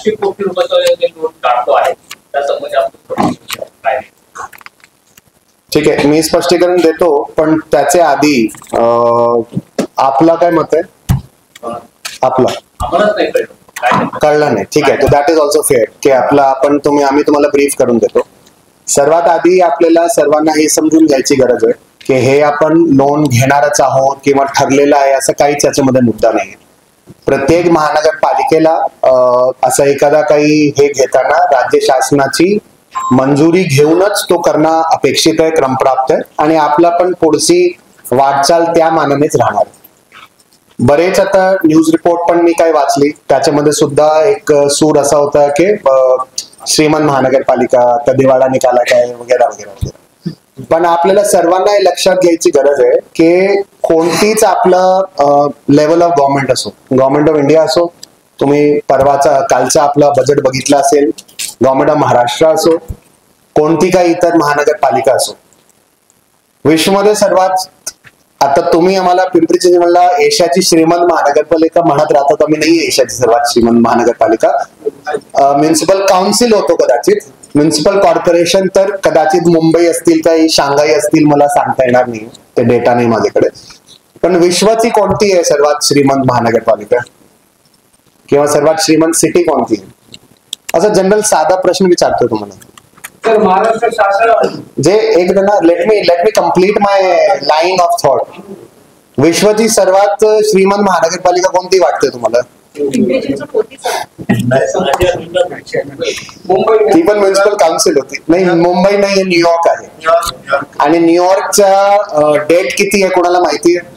900 कोटी रुपयाचं जे लोन काढतो आहे त्या संबंधी ठीक आहे, मी स्पष्टीकरण देतो, पण त्याचे आधी आपला काय मत आहे? आपला कळलं नाही, ठीक आहे. दॅट इज ऑल्सो फेअर की आपला आम्ही तुम्हाला ब्रीफ करून देतो. सर्वात आधी आपल्याला सर्वांना हे समजून घ्यायची गरज आहे की हे आपण लोन घेणारच आहोत किंवा ठरलेलं आहे असं काहीच याच्यामध्ये मुद्दा नाही. प्रत्येक महानगरपालिकेला असं एखादा काही हे घेताना राज्य शासनाची मंजुरी घेऊनच तो करणं अपेक्षित आहे, क्रमप्राप्त आहे, आणि आपला पण पुढची वाटचाल त्या मानानेच राहणार. बरेच आता न्यूज रिपोर्ट पण मी काय वाचली, त्याच्यामध्ये सुद्धा एक सूर असा होता की श्रीमंत महानगरपालिका का दिवाळा निकाला काय वगैरे वगैरे वगैरे. पण आपल्याला सर्वांना हे लक्षात घ्यायची गरज आहे की कोणतीच आपलं लेवल ऑफ गव्हर्नमेंट असो, गव्हर्नमेंट ऑफ इंडिया असो, तुम्ही कालचा आपला बजेट बघितला असेल, गव्हर्नमेंट ऑफ महाराष्ट्र असो, कोणती काही इतर महानगरपालिका असो, विश्वमध्ये सर्वात, आता तुम्ही आम्हाला पिंपरी चिंचवडला एशियाची श्रीमंत महानगरपालिका म्हणत राहतात, आम्ही नाही एशियाची सर्वात श्रीमंत महानगरपालिका. म्युन्सिपल काउन्सिल होतो कदाचित, म्युन्सिपल कॉर्पोरेशन तर कदाचित मुंबई असतील काही शांघाई असतील, मला सांगता येणार नाही, ते डेटा नाही माझ्याकडे. पण विश्वाची कोणती आहे सर्वात श्रीमंत महानगरपालिका किंवा सर्वात श्रीमंत सिटी कोणती आहे? असा जनरल साधा प्रश्न विचारतोय तुम्हाला. महाराष्ट्र शासन जे एक let me complete my line of thought. विश्वाची सर्वात श्रीमंत महानगरपालिका कोणती वाटते तुम्हाला? ती पण म्युन्सिपल काउन्सिल होती. नाही, मुंबई नाही, न्यूयॉर्क आहे. आणि न्यूयॉर्कचा डेट किती आहे कोणाला माहिती आहे?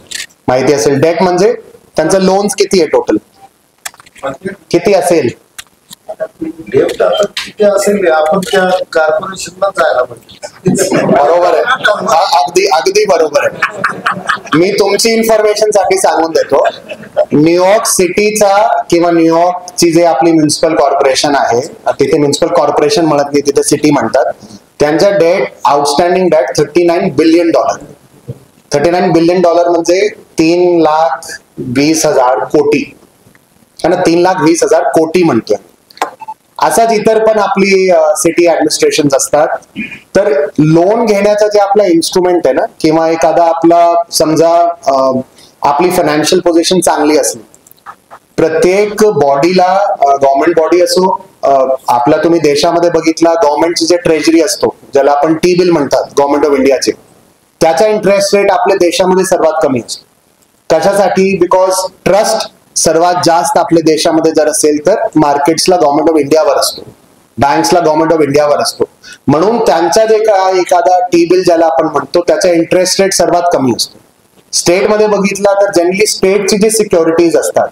माहिती असेल. डेट म्हणजे त्यांचं लोन्स किती आहे टोटल, किती असेल? आपण त्या कॉर्पोरेशनला जायला पाहिजे. बरोबर आहे, अगदी बरोबर आहे. मी तुमची इन्फॉर्मेशन साठी सांगून देतो, न्यूयॉर्क सिटीचा किंवा न्यूयॉर्कची जे आपली म्युन्सिपल कॉर्पोरेशन आहे, तिथे म्युन्सिपल कॉर्पोरेशन म्हणत नाही, तिथे सिटी म्हणतात, त्यांचा debt, outstanding debt $39 billion. $39 billion म्हणजे 3,20,000 कोटी, आणि 3,20,000 कोटी म्हणतोय. असाच इतर पण आपली सिटी ऍडमिनिस्ट्रेशन असतात. तर लोन घेण्याचा जे आपला इन्स्ट्रुमेंट आहे ना, किंवा एखादा आपला समजा आपली फायनान्शियल पोझिशन चांगली असली, प्रत्येक बॉडीला, गव्हर्नमेंट बॉडी असो, आपला तुम्ही देशामध्ये बघितला गव्हर्नमेंटचे जे ट्रेजरी असतो, ज्याला आपण टी बिल म्हणतात गव्हर्नमेंट ऑफ इंडियाचे, त्याचा इंटरेस्ट रेट आपल्या देशामध्ये सर्वात कमी असतो. कशासाठी? बिकॉज ट्रस्ट सर्वात जास्त आपल्या देशामध्ये जर असेल तर मार्केट्सला गव्हर्नमेंट ऑफ इंडियावर असतो, बँक्सला गव्हर्नमेंट ऑफ इंडियावर असतो. म्हणून त्यांचा जे एखादा टी बिल ज्याला आपण म्हणतो, त्याचा इंटरेस्ट रेट सर्वात कमी असतो. स्टेटमध्ये बघितला तर जनरली स्टेटची जी सिक्युरिटीज असतात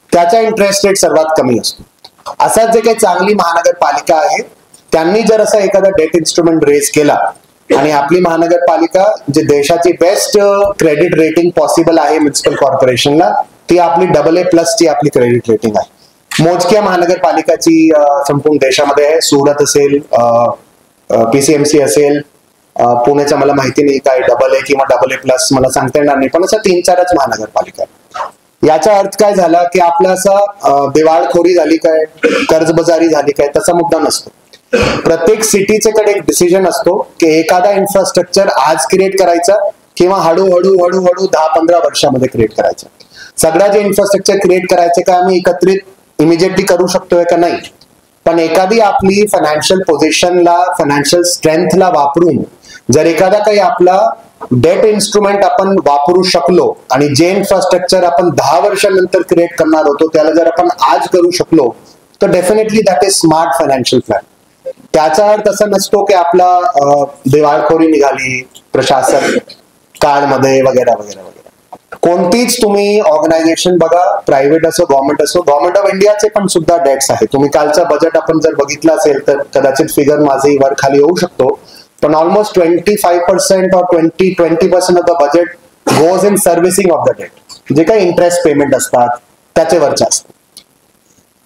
त्याचा इंटरेस्ट रेट सर्वात कमी असतो. असाच जे काही चांगली महानगरपालिका आहे, त्यांनी जर असा एखादा डेट इन्स्ट्रुमेंट रेज केला, आणि आपली महानगरपालिका जे देशाची बेस्ट क्रेडिट रेटिंग पॉसिबल आहे म्युन्सिपल कॉर्पोरेशनला, ती आपली AA+ ची आपली क्रेडिट रेटिंग आहे. मोजक्या महानगरपालिकाची संपूर्ण देशामध्ये आहे. सुरत असेल, PCMC असेल, पुण्याच्या मला माहिती नाही काय AA किंवा AA+ मला सांगता येणार नाही, पण असं 3-4च महानगरपालिका आहे. याचा अर्थ काय झाला की आपला असा दिवाळखोरी झाली काय, कर्जबाजारी झाली काय, तसा मुद्दा नसतो. प्रत्येक सिटीचे कडे एक डिसिजन असतो की एखादा इन्फ्रास्ट्रक्चर आज क्रिएट करायचा किंवा हळूहळू 10-15 वर्षामध्ये क्रिएट करायचा. सगळ्या जे इन्फ्रास्ट्रक्चर क्रिएट करायचे काय आम्ही एकत्रित इमिजिएटली करू शकतोय का? नाही. पण एखादी आपली फायनान्शियल पोझिशनला, फायनान्शियल स्ट्रेंथला वापरून जर एखादा काही आपला डेट इन्स्ट्रुमेंट आपण वापरू शकलो, आणि जे इन्फ्रास्ट्रक्चर आपण 10 वर्षानंतर क्रिएट करणार होतो त्याला जर आपण आज करू शकलो, तर definitely that is smart financial plan. त्याचा अर्थ असा नसतो की आपला दिवाळखोरी निघाली प्रशासन काळमध्ये वगैरे वगैरे वगैरे. कोणतीच तुम्ही ऑर्गनायझेशन बघा, प्रायव्हेट असो गव्हर्नमेंट असो, गव्हर्नमेंट ऑफ इंडियाचे पण सुद्धा डेट्स आहेत. तुम्ही कालचा बजेट आपण जर बघितलं असेल तर कदाचित फिगर माझी वर खाली होऊ शकतो, पण almost 25% or 20% of the budget goes in servicing of the debt. जे काही इंटरेस्ट पेमेंट असतात त्याच्यावरचे असतात.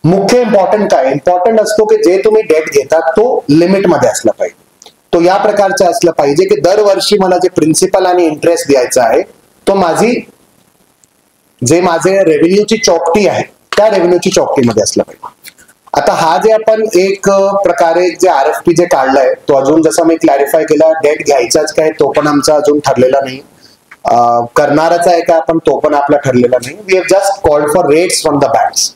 मुख्य इम्पॉर्टंट काय? इम्पॉर्टंट असतो की जे तुम्ही डेट घेतात तो लिमिटमध्ये असला पाहिजे. तो या प्रकारचा असला पाहिजे की दरवर्षी मला जे प्रिन्सिपल आणि इंटरेस्ट द्यायचा आहे तो माझे रेव्हेन्यूची चौकटी आहे त्या रेव्हेन्यूची चौकटीमध्ये असला पाहिजे. आता हा जे आपण एक प्रकारे जे RFP जे काढलाय तो अजून जसं मी क्लॅरिफाय केला, डेट घ्यायचाच काय तो पण आमचा अजून ठरलेला नाही, करणारच आहे का आपण तो पण आपला ठरलेला नाही. We have just called for rates from the banks.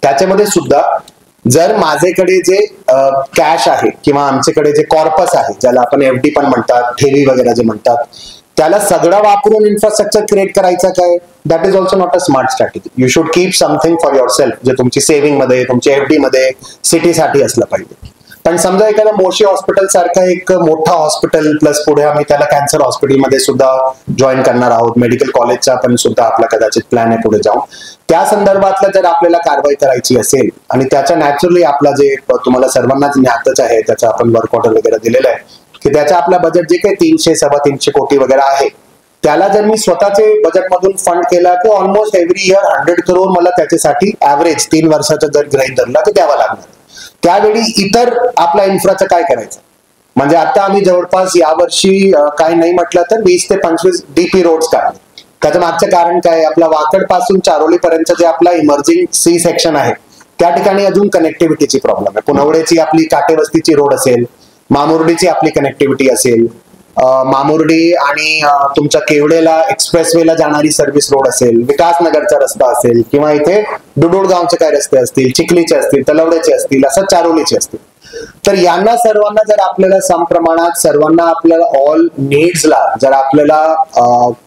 त्याच्यामध्ये सुद्धा जर माझ्याकडे जे कॅश आहे किंवा आमच्याकडे जे कॉर्पस आहे, ज्याला आपण FD पण म्हणतात, ठेवी वगैरे जे म्हणतात, त्याला सगळं वापरून इन्फ्रास्ट्रक्चर क्रिएट करायचं काय, that is also not a smart strategy. You should keep something for your self, जे तुमची सेव्हिंग मध्ये, तुमची FD मध्ये, सिटीसाठी असलं पाहिजे. पण समजा एखादा मोशी हॉस्पिटल सारखा एक मोठा हॉस्पिटल प्लस पुढे आम्ही त्याला कॅन्सर हॉस्पिटलमध्ये सुद्धा जॉईन करणार आहोत, मेडिकल कॉलेजचा पण सुद्धा आपला कदाचित प्लॅन आहे पुढे जाऊन, त्या संदर्भातला जर आपल्याला कारवाई करायची असेल आणि त्याच्या नॅचरली आपला जे तुम्हाला सर्वांनाच ज्ञातच आहे, त्याचा आपण वर्क ऑर्डर वगैरे दिलेला आहे की त्याचा आपला बजेट जे काही 300-350 कोटी वगैरे आहे, त्याला जर मी स्वतःचे बजेटमधून फंड केला की ऑलमोस्ट एव्हरी इयर 100 करोड मला त्याच्यासाठी ऍव्हरेज 3 वर्षाचा जर गृहीत धरला तर द्यावा लागणार. त्यावेळी इतर आपल्या इन्फ्राचं काय करायचं, म्हणजे आता आम्ही जवळपास यावर्षी काही नाही म्हटलं तर 20 ते 25 DP रोड्स काढले. त्याचं मागचं कारण काय, आपला वाकड पासून चारोली पर्यंत जे आपला इमर्जिंग C सेक्शन आहे त्या ठिकाणी अजून कनेक्टिव्हिटीची प्रॉब्लेम आहे. पुनवडेची आपली काटेवस्तीची रोड असेल, मामुर्डीची आपली कनेक्टिव्हिटी असेल, मामुर्डी आणि तुमच्या केवडेला एक्सप्रेसवेला जाणारी सर्व्हिस रोड असेल, विकासनगरचा रस्ता असेल किंवा इथे दुडोडगावचे काय रस्ते असतील, चिखलीचे असतील, तलवड्याचे असतील, असं चारोलीचे असतील, तर यांना सर्वांना जर आपल्याला सम प्रमाणात सर्वांना आपल्याला ऑल नीड्सला जर आपल्याला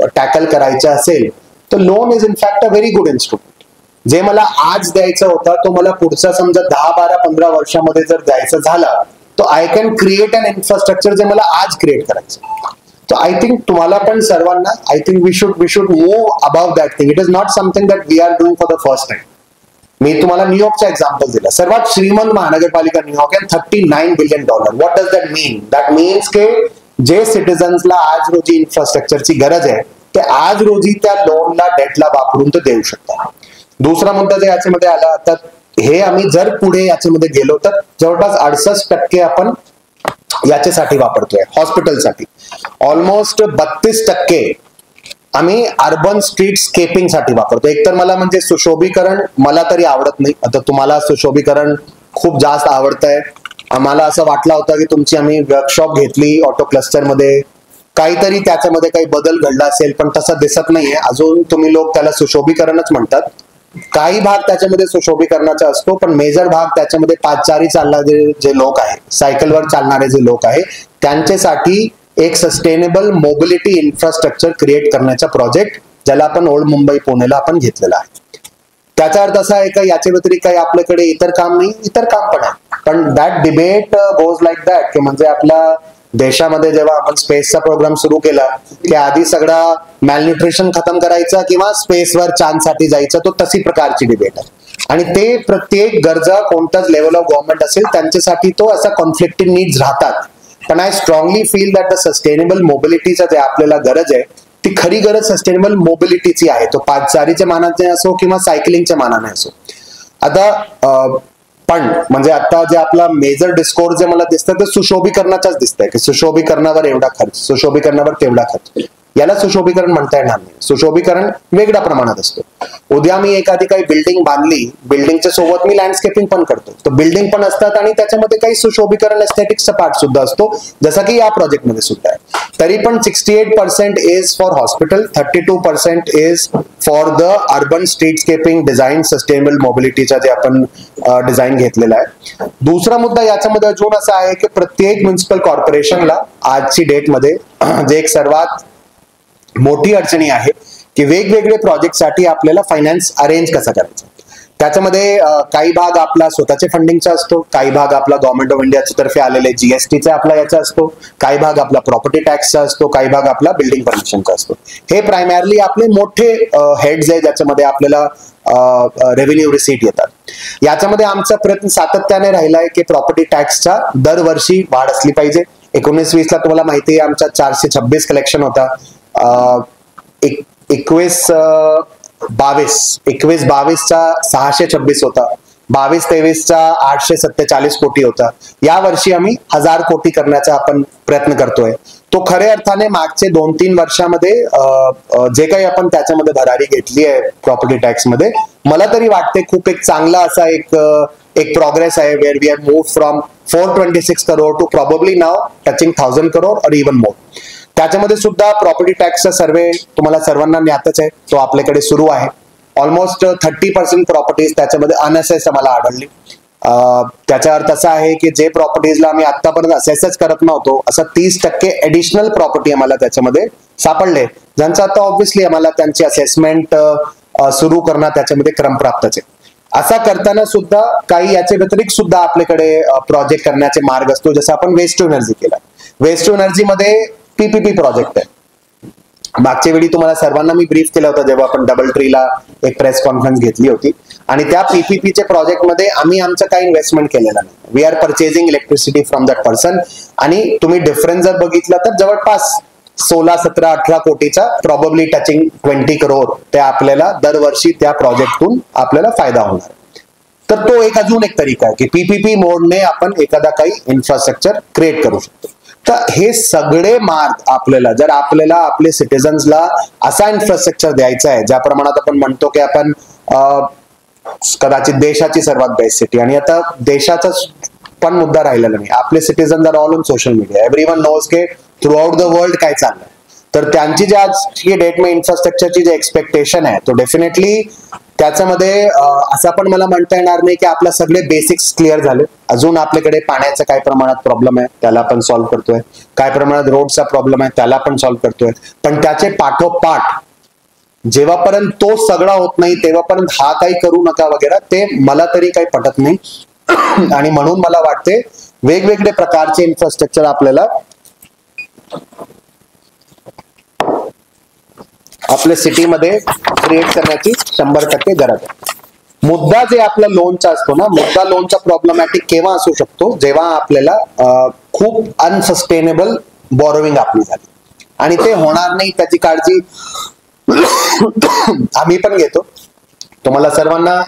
टॅकल करायचं असेल तर loan is in fact a very good instrument. जे मला आज द्यायचं होता तो मला पुढचा समजा 10, 12, 15 वर्षामध्ये जर द्यायचं झाला तो I can create an infrastructure जे मला आज क्रिएट करायचं. So I think तुम्हाला पण सर्वांना I think we should move above that thing. It is not something that we are doing for the first time. मी तुम्हाला न्यूयॉर्कचा एक्झाम्पल दिला, सर्वात श्रीमंत महानगरपालिका न्यूयॉर्क आहे, $39 billion. What does that mean? That means के जे सिटीजन्सला आज रोजी इन्फ्रास्ट्रक्चरची गरज आहे ते आज रोजी त्या लोनला डेटला वापरून ते देऊ शकतात. दुसरा मुद्दा जे याच्यामध्ये आला, आता हे आम्ही जर पुढे याच्यामध्ये गेलो तर जवळपास 68% आपण याच्यासाठी वापरतोय, हॉस्पिटलसाठी. ऑलमोस्ट 32% आम्ही अर्बन स्ट्रीट स्केपिंग साठी वापरतो. एकतर मला म्हणजे सुशोभीकरण मला तरी आवडत नाही, आता तुम्हाला सुशोभीकरण खूप जास्त आवडतंय. आम्हाला असं वाटलं होतं की तुमची आम्ही वर्कशॉप घेतली ऑटो क्लस्टर मध्ये, काहीतरी त्याच्यामध्ये काही बदल घडला असेल, पण तसं दिसत नाहीये अजून. तुम्ही लोक त्याला सुशोभीकरणच म्हणतात. काही भाग त्याच्यामध्ये सुशोभीकरणाचा असतो, पण मेजर भाग त्याच्यामध्ये पादचारी चालणारे जे लोक आहे, सायकलवर चालणारे जे लोक आहे, त्यांच्यासाठी एक सस्टेनेबल मोबिलिटी इन्फ्रास्ट्रक्चर क्रिएट करण्याचा प्रोजेक्ट ज्याला आपण ओल्ड मुंबई पुणेला आपण घेतलेला आहे. त्याचा अर्थ असा आहे का याच्या व्यतिरिक्त काही आपल्याकडे इतर काम नाही, इतर काम पण आहे. पण that debate goes like that की म्हणजे आपल्या देशामध्ये जेव्हा आपण स्पेसचा प्रोग्राम सुरू केला की आधी सगळा मॅलन्यूट्रिशन खतम करायचा किंवा स्पेसवर चांदसाठी जायचं, तो तशी प्रकारची डिबेट आहे. आणि ते प्रत्येक गरजा कोणताच लेवल ऑफ गव्हर्नमेंट असेल त्यांच्यासाठी तो असा कॉन्फ्लिक्टिंग नीड्स राहतात. पण I strongly feel that the sustainable मोबिलिटीचा जे आपल्याला गरज आहे ती खरी गरज सस्टेनेबल मोबिलिटीची आहे. तो पादचारीच्या मानाने असो किंवा सायकलिंगच्या मानाने असो. आता पण म्हणजे आता जे आपला मेजर डिस्कोर्स जे मला दिसतं ते सुशोभीकरणाचाच दिसतंय की सुशोभीकरणावर एवढा खर्च, सुशोभीकरणावर तेवढा खर्च. याला सुशोभीकरण म्हणता येणार नाही. सुशोभीकरण वेगळ्या प्रमाणात असतो. उद्या मी एखादी काही बिल्डिंग बांधली, बिल्डिंगच्या सोबत मी लँडस्केपिंग पण करतो, तर बिल्डिंग पण असतात आणि त्याच्यामध्ये काही सुशोभीकरण एस्थेटिक्सचा पार्ट सुद्धा असतो, जसा की या प्रोजेक्टमध्ये सुद्धा आहे. तरी पण 68% is for hospital, 32% is for the urban streetscaping design, sustainable मोबिलिटीचा जे आपण डिझाईन घेतलेला आहे. दुसरा मुद्दा याच्यामध्ये अजून असा आहे की प्रत्येक म्युनिसिपल कॉर्पोरेशनला आजची डेटमध्ये जे एक सर्वात मोठी अडचणी आहे की वेगवेगळे प्रोजेक्टसाठी आपल्याला फायनान्स अरेंज कसा करायचा. त्याच्यामध्ये काही भाग आपला स्वतःचे फंडिंगचा असतो, काही भाग आपला गव्हर्नमेंट ऑफ इंडियाच्या तर्फे आलेले जीएसटीचा आपला याचा असतो, काही भाग आपला प्रॉपर्टी टॅक्सचा असतो, काही भाग आपला बिल्डिंग परमिशनचा असतो. हे प्रायमरली आपले मोठे हेड्स आहे ज्याच्यामध्ये आपल्याला रेव्हेन्यू रिसीट येतात. याच्यामध्ये आमचा प्रयत्न सातत्याने राहिला आहे की प्रॉपर्टी टॅक्सचा दरवर्षी वाढ असली पाहिजे. 19-20 ला तुम्हाला माहिती आहे आमचा 426 कलेक्शन होता, 21-22 चा 626 होता. 22-23चा 847 कोटी होता. या वर्षी आम्ही 1000 कोटी करण्याचा आपण प्रयत्न करतोय. तो खऱ्या अर्थाने मागचे 2-3 वर्षामध्ये जे काही आपण त्याच्यामध्ये भरारी घेतली आहे प्रॉपर्टी टॅक्स मध्ये, मला तरी वाटते खूप एक चांगला असा एक प्रोग्रेस आहे, where we have moved from 426 crore to probably now touching 1000 crore और इवन मोर. त्याच्यामध्ये सुद्धा प्रॉपर्टी टॅक्सचा सर्वे तुम्हाला सर्वांना ज्ञातच आहे, तो आपल्याकडे सुरू आहे. ऑलमोस्ट 30% प्रॉपर्टीज त्याच्यामध्ये अनअसेस्ड आम्हाला आढळली. त्याचा अर्थ असा आहे की जे प्रॉपर्टीजला आम्ही आतापर्यंत असेसच करत नव्हतो, असं 30% ऍडिशनल प्रॉपर्टी आम्हाला त्याच्यामध्ये सापडले, ज्यांचं आता ऑब्व्हियसली आम्हाला त्यांची असेसमेंट सुरू करणं त्याच्यामध्ये क्रमप्राप्तच आहे. असा करताना सुद्धा काही याच्या व्यतिरिक्त सुद्धा आपल्याकडे प्रोजेक्ट करण्याचे मार्ग असतो. जसं आपण वेस्ट टू एनर्जी केला. वेस्ट टू एनर्जी मध्ये पीपीपी प्रोजेक्ट आहे. मागच्या वेळी तुम्हाला सर्वांना मी ब्रीफ केलं होतं जेव्हा आपण डबल ट्रीला एक प्रेस कॉन्फरन्स घेतली होती, आणि त्या पीपीपीच्या प्रोजेक्ट मध्ये आम्ही आमचं काही इन्व्हेस्टमेंट केलेलं नाही. We are purchasing electricity from that person, आणि तुम्ही डिफरन्स जर बघितला तर जवळपास 16, 17, 18 कोटीचा प्रॉबेबली टचिंग 20 करोड ते आपल्याला दरवर्षी त्या प्रोजेक्टतून आपल्याला फायदा होणार. तर तो एक अजून एक तरीका आहे की पीपीपी मोडने आपण एखादा काही इन्फ्रास्ट्रक्चर क्रिएट करू शकतो. तर हे सगळे मार्ग आपल्याला, जर आपल्याला आपले सिटीजन्सला असा इन्फ्रास्ट्रक्चर द्यायचा आहे ज्या प्रमाणात आपण म्हणतो की आपण कदाचित देशाची सर्वात बेस्ट सिटी, आणि आता देशाचा पण मुद्दा राहिलेला नाही. आपले citizen are all on social media, everyone knows के थ्रू आउट द वर्ल्ड काय चाललंय. तर त्यांची जी आजची डेट में इन्फ्रास्ट्रक्चरची जे एक्सपेक्टेशन आहे, तो डेफिनेटली त्याच्यामध्ये असं पण मला म्हणता येणार नाही की आपल्या सगळे बेसिक्स क्लिअर झाले. अजून आपल्याकडे पाण्याचा काय प्रमाणात प्रॉब्लेम आहे त्याला आपण सॉल्व्ह करतोय, काय प्रमाणात रोडचा प्रॉब्लेम आहे त्याला पण सॉल्व्ह करतोय. पण त्याचे पाठोपाठ जेव्हापर्यंत तो सगळा होत नाही तेव्हापर्यंत हा काही करू नका वगैरे, ते मला तरी काही पटत नाही. आणि म्हणून मला वाटते वेगवेगळे प्रकारचे इन्फ्रास्ट्रक्चर आपल्याला आपल्या सिटीमध्ये क्रिएट करण्याची 100% गरज आहे. मुद्दा जे आपला लोनचा असतो ना, मुद्दा लोनचा प्रॉब्लेमॅटिक केव्हा असू शकतो, जेव्हा आपल्याला खूप अनसस्टेनेबल बॉरोविंग आपली झाली, आणि ते होणार नाही त्याची काळजी आम्ही पण घेतो. तुम्हाला सर्वांना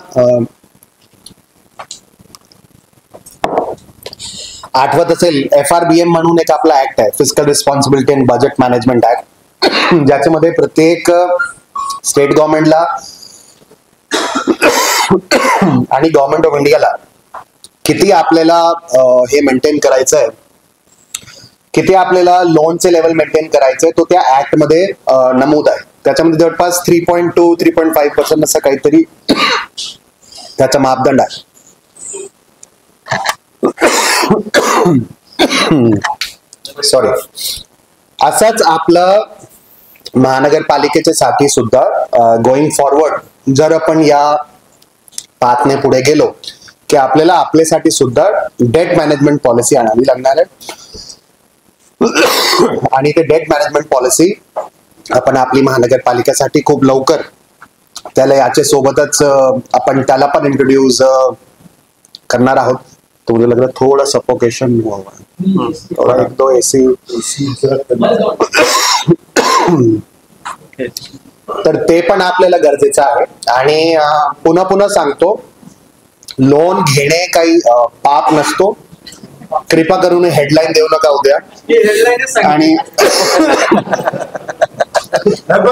आठवत असेल FRBM म्हणून एक आपला ऍक्ट आहे, fiscal responsibility and budget management act, ज्याच्यामध्ये प्रत्येक स्टेट गव्हर्नमेंटला आणि गव्हर्नमेंट ऑफ इंडियाला किती आपल्याला हे मेंटेन करायचं आहे, किती आपल्याला लोनचे लेवल मेंटेन करायचंय, तो त्या ऍक्ट मध्ये नमूद आहे. त्याच्यामध्ये जवळपास 3.2-3.5% असं काहीतरी त्याचा मापदंड आहे. सॉरी. असाच आपलं महानगरपालिकेच्या साठी सुद्धा गोइंग फॉरवर्ड जर आपण या पाथने पुढे गेलो की आपल्याला आपल्यासाठी सुद्धा डेट मॅनेजमेंट पॉलिसी आणावी लागणार आहे. आणि ते डेट मॅनेजमेंट पॉलिसी आपण आपली महानगरपालिकेसाठी खूप लवकर त्याला याच्या सोबतच आपण त्याला पण इंट्रोड्यूस करणार आहोत. तुम्हाला लगता थोड़ा सफोकेशन हुआ हुआ है, थोड़ा 1-2 एसी. तर ते पण आपल्याला गरजेचं आहे. आणि पुन्हा पुन्हा सांगतो, लोन घेणे काही पाप नसतो. कृपा करून हेडलाईन देऊ नका उद्या. आणि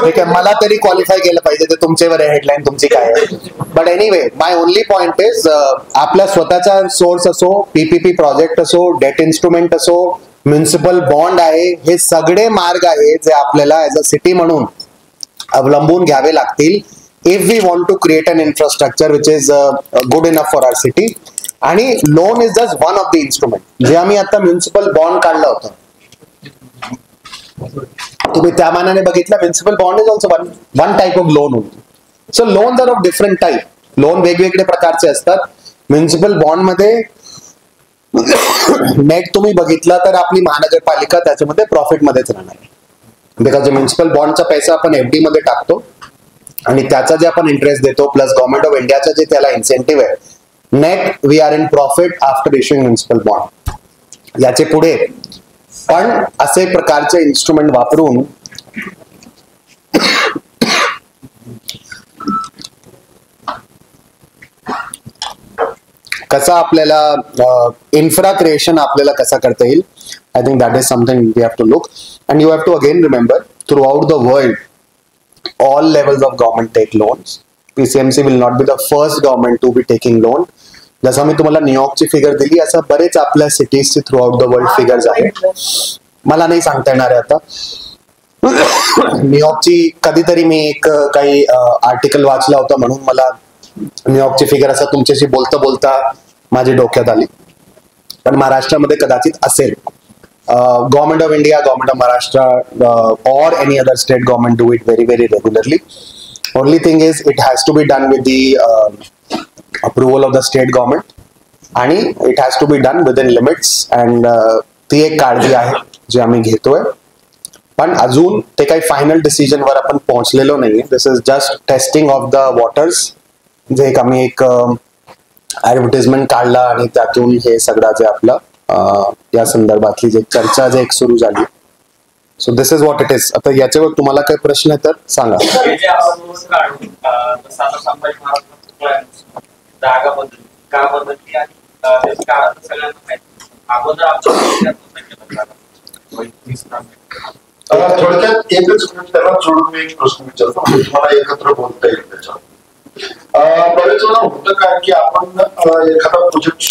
ठीक आहे, मला तरी क्वालिफाय केलं पाहिजे, ते तुमच्यावर आहे हेडलाईन तुमची काय आहे. But anyway, my only point is आपल्या स्वतःचा सोर्स असो, पीपीपी प्रोजेक्ट असो, डेट इन्स्ट्रुमेंट असो, म्युनिसिपल बॉन्ड आहे, हे सगळे मार्ग आहे जे आपल्याला ऍज अ सिटी म्हणून अवलंबून घ्यावे लागतील if we want to create an infrastructure which is good enough for our city. आणि loan is just one of the instrument. जे आम्ही आता म्युनिसिपल बॉन्ड काढला होता, तुम्ही त्या मानाने बघितलं, municipal bond is also one type of loan होती. So loan are of different type. Loan वेगवेगळे प्रकारचे असतात. म्युनिसिपल बॉन्ड मध्ये नेट तुम्ही बघितलं तर आपली महानगरपालिका त्याच्यामध्ये प्रॉफिट मध्येच राहणार, बिकॉज म्युनिसिपल बॉन्डचा पैसा आपण FD मध्ये टाकतो आणि त्याचा जे आपण इंटरेस्ट देतो प्लस गव्हर्नमेंट ऑफ इंडियाचा जे त्याला इन्सेंटिव्ह आहे, net we are in profit after issuing municipal bond. याचे पुढे पण असे प्रकारचे इन्स्ट्रुमेंट वापरून कसा आपल्याला इन्फ्रा क्रिएशन आपल्याला कसा करता येईल. I think that is something we have to look. And you have to again remember throughout the world all levels of government take loans. PCMC will not be the first government to be taking loan. जसं मी तुम्हाला न्यूयॉर्कची figure दिली, असं बरेच आपल्या सिटीजची throughout the world figures आहेत. मला नाही सांगता येणार आहे आता. न्यूयॉर्कची कधीतरी मी एक काही आर्टिकल वाचला होता म्हणून मला न्यूयॉर्कची फिगर असं तुमच्याशी बोलता बोलता माझ्या डोक्यात आली. पण महाराष्ट्रामध्ये कदाचित असेल. Government of India, Government of Maharashtra, or any other state government do it very, very regularly. Only thing is, it has to be done with the approval of the state government, आणि it has to be done within limits. And ती एक काळजी आहे जी आम्ही घेतोय. पण अजून ते काही फायनल डिसिजन वर आपण पोहोचलेलो नाहीये. This is just testing of the waters. जे एक आम्ही एक ऍडव्हर्टाइजमेंट काढला आणि त्यातून हे सगळं जे आपलं या संदर्भातली जे चर्चा जे एक सुरू झाली. So this is what it is. आता याच्यावर तुम्हाला काही प्रश्न आहे तर सांगा. थोडक्यात एकच त्याला जोडून मी एक प्रश्न विचारतो, तुम्हाला एकत्र बोलता येईल त्याच्यावर. बरेच वेळा होतं काय की आपण एखादा प्रोजेक्ट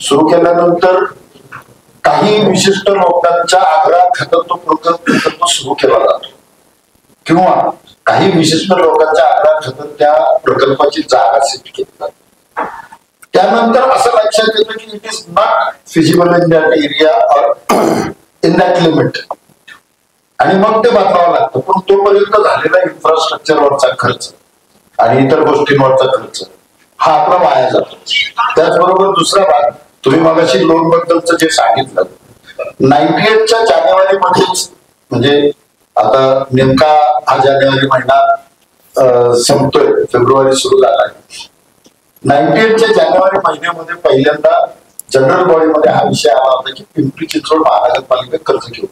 सुरू केल्यानंतर काही विशिष्ट लोकांच्या आग्रहाखातर तो प्रकल्प सुरू केला जातो, किंवा काही विशिष्ट लोकांच्या आग्रहाखातर त्या प्रकल्पाची जागा सेट केली जाते. त्यानंतर असं लक्षात येतं की it is not feasible in that area or in that limit, आणि मग ते बदलावं लागतं. पण तोपर्यंत झालेला इन्फ्रास्ट्रक्चरवरचा खर्च आणि इतर गोष्टींवरचा खर्च हा आपला वाया जातो. त्याचबरोबर दुसरा भाग, तुम्ही मगाशी लोन बद्दलचं जे सांगितलं, 98च्या जानेवारीमध्येच, म्हणजे आता नेमका हा जानेवारी महिना संपतोय, फेब्रुवारी सुरू झालाय. 98च्या जानेवारी महिन्यामध्ये पहिल्यांदा जनरल बॉडीमध्ये हा विषय आला होता की पिंपरी चिंचवड महानगरपालिका कर्ज घेऊ,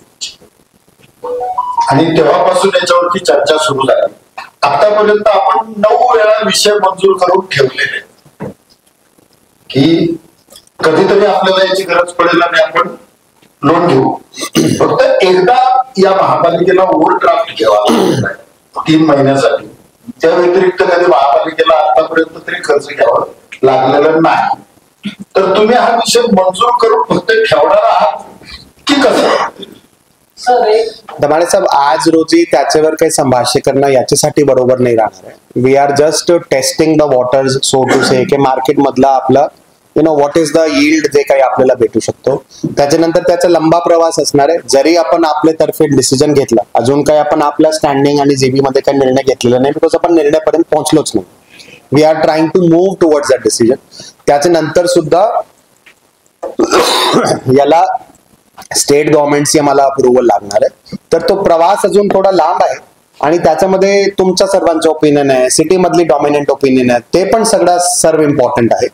आणि तेव्हापासून याच्यावरती चर्चा सुरू झाली. आतापर्यंत आपण 9 वेळा विषय मंजूर करून ठेवलेले की कधीतरी आपल्याला याची गरज पडेल आणि आपण लोन घेऊ. फक्त एकदा या महापालिकेला ओव्हरड्राफ्ट घ्यावा 3 महिन्यासाठी. त्या व्यतिरिक्त कधी महापालिकेला आतापर्यंत तरी कर्ज घ्यावं लागलेलं नाही. तर तुम्ही हा विषय मंजूर करून फक्त ठेवणार आहात की कसं? दमाडे साहेब, आज रोजी त्याच्यावर काही संभाष्य करणं याच्यासाठी बरोबर नाही राहणार आहे. We are just testing the waters, so to say, की मार्केट मधला आपला व्हॉट इज द यील्ड जे काही आपल्याला भेटू शकतो. त्याच्यानंतर त्याचा लंबा प्रवास असणार आहे. जरी आपण आपल्या तर्फे डिसिजन घेतला, अजून काही आपण आपल्या स्टँडिंग आणि जीबी मध्ये काही निर्णय घेतलेला नाही, बिकॉज आपण निर्णयापर्यंत पोहोचलोच नाही. We are trying to move towards that decision. त्याच्यानंतर सुद्धा याला स्टेट गव्हर्नमेंटची आम्हाला अप्रुव्हल लागणार आहे. तर तो प्रवास अजून थोडा लांब आहे, आणि त्याच्यामध्ये तुमच्या सर्वांचं ओपिनियन आहे, सिटी मधली डॉमिनंट ओपिनियन आहे, ते पण सर्व इम्पॉर्टंट आहे.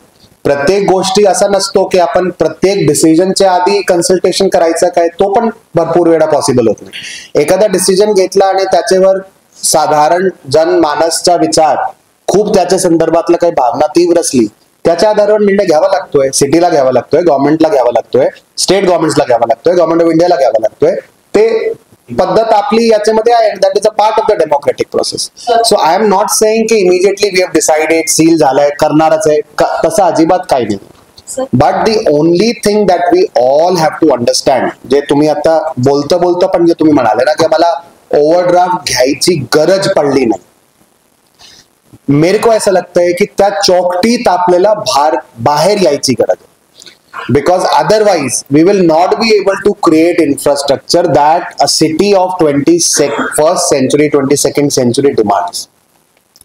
प्रत्येक गोष्टी असा नसतो की आपण प्रत्येक डिसिजनच्या आधी कन्सल्टेशन करायचं, काय तो पण भरपूर वेळा पॉसिबल होत नाही. एखादा डिसिजन घेतला आणि त्याच्यावर साधारण जनमानसचा विचार, खूप त्याच्या संदर्भातलं काही भावना तीव्र असली, त्याच्या आधारावर निर्णय घ्यावा लागतोय. सिटीला घ्यावा लागतोय, गव्हर्नमेंटला घ्यावा लागतोय, स्टेट गव्हर्नमेंटला घ्यावा लागतोय, गव्हर्नमेंट ऑफ इंडियाला घ्यावा लागतोय. ते पद्धत आपली याच्यामध्ये आहे, that is a part of the democratic process. So I am not saying की immediately we have decided, seal झालाय, करणारच आहे, तसं अजिबात काही नाही. But the only thing that we all have to understand, जे तुम्ही आता बोलता बोलता पण जे तुम्ही म्हणाले ना की मला ओव्हरड्राफ्ट घ्यायची गरज पडली नाही, मेरे को ऐसा लगता है कि त्या चौकटीत आपल्याला बाहेर यायची गरज आहे. Because otherwise we will not be able to create infrastructure that a city of 21st century 22nd century demands.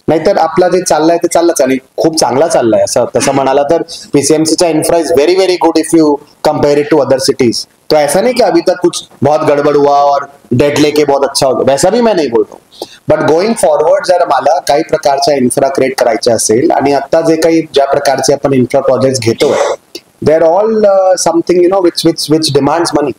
नाहीतर आपला जे चाललंय ते चाललंच, आणि खूप चांगला चाललाय. असं तसं म्हणाला तर पीसीएमसीचा infra is very very good if you compare it to other cities. तो ऐसा नहीं कि अभी तक कुछ बहुत गड़बड़ हुआ और डेट लेके बहुत अच्छा हो, वैसा भी मैं नहीं बोल रहा हूँ. बट गोइंग फॉरवर्ड जर मला काही प्रकारचा इन्फ्रा क्रिएट करायचा असेल, आणि आता जे काही ज्या प्रकारचे आपण इन्फ्रा प्रोजेक्ट घेतोय, they're all something which demands money.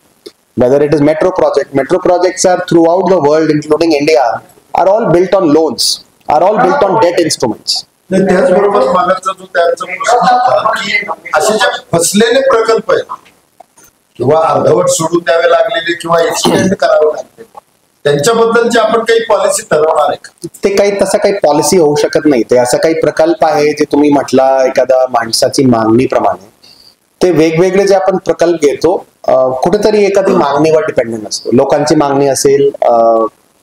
Whether it is metro projects are throughout the world, including India, are all built on loans, are all built on debt instruments. त्याचबरोबर मागाचा जो त्यांचा प्रश्न होता की असे जे फसलेले प्रकल्प आहेत किंवा अर्धवट सोडून द्यावे लागलेले किंवा एक्सटेंड करावे लागले त्यांच्याबद्दलची आपण काही पॉलिसी ठरवणार आहे का? ते काही तसं काही पॉलिसी होऊ शकत नाही. ते असं काही प्रकल्प आहे जे तुम्ही म्हटला एखादा माणसाची मागणीप्रमाणे ते वेगवेगळे जे आपण प्रकल्प घेतो कुठेतरी एखादी मागणीवर डिपेंडेंट असतो. लोकांची मागणी असेल,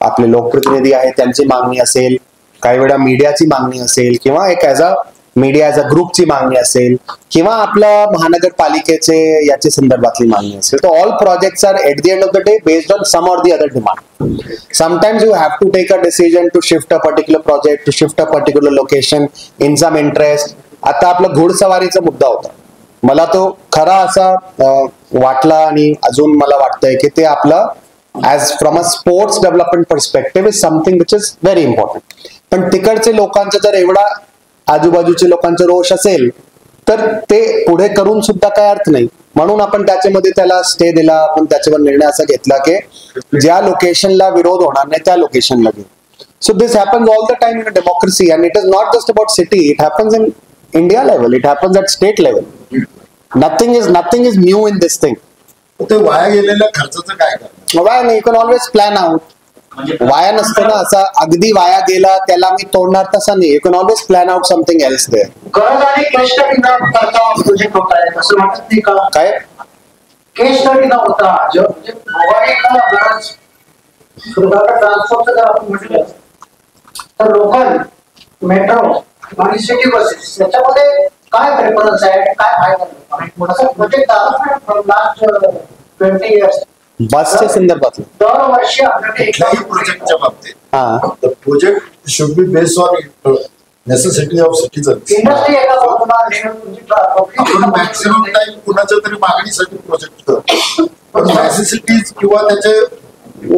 आपले लोकप्रतिनिधी आहेत त्यांची मागणी असेल, काही वेळा मीडियाची मागणी असेल किंवा एक as a media as a ग्रुपची मागणी असेल किंवा आपल्या महानगरपालिकेचे याच्या संदर्भातली मागणी असेल. तर all projects are at the end of the day based on some or the other demand. Sometimes you have to take a decision to shift a particular project, to shift a particular location in some interest. आता आपला घोडसवारीचा मुद्दा होता, मला तो खरा असा वाटला आणि अजून मला वाटतंय की ते आपलं as from a sports development perspective is something which is very important. पण तिकडचे लोकांचा जर एवढा आजूबाजूच्या लोकांचा रोष असेल तर ते पुढे करून सुद्धा काय अर्थ नाही. म्हणून आपण त्याच्यामध्ये त्याला स्टे दिला. आपण त्याच्यावर निर्णय असा घेतला की ज्या लोकेशनला विरोध होणार नाही त्या लोकेशनला घेऊ. So this happens all the time in a democracy and it is not just about city, it happens in India level, it happens at state level. Nothing is new in this thing. ते वाया गेलेल्या खर्चाचं काय करणार? वाया नाही, you can always plan out. वाया नसतं ना, असा अगदी वाया गेला त्याला मी तोडणार तसा नाही. You can always plan out something else there. गरज आणि केस स्टडी न करता प्रोजेक्ट होत आहे असं म्हणत नाही का? काय केस स्टडी न होता म्हणजे भोगाडीला गरज ट्रान्सपोर्टचं जर आपण म्हटलं तर लोकल मेट्रो आणि सिटी बसेस याच्यामध्ये काय प्रेफरन्स आहे, काय फायदा? असं प्रोजेक्ट आला लास्ट 20 इयर्स बसच्या संदर्भात दरवर्षी आपल्याकडे कुठल्याही प्रोजेक्टच्या बाबतीत project should be based on necessity of citizens. Industry आपण मॅक्सिमम टाइम कुणाच्या तरी मागणीसाठी प्रोजेक्ट करतो, पण नेसेसिटीज किंवा त्याचे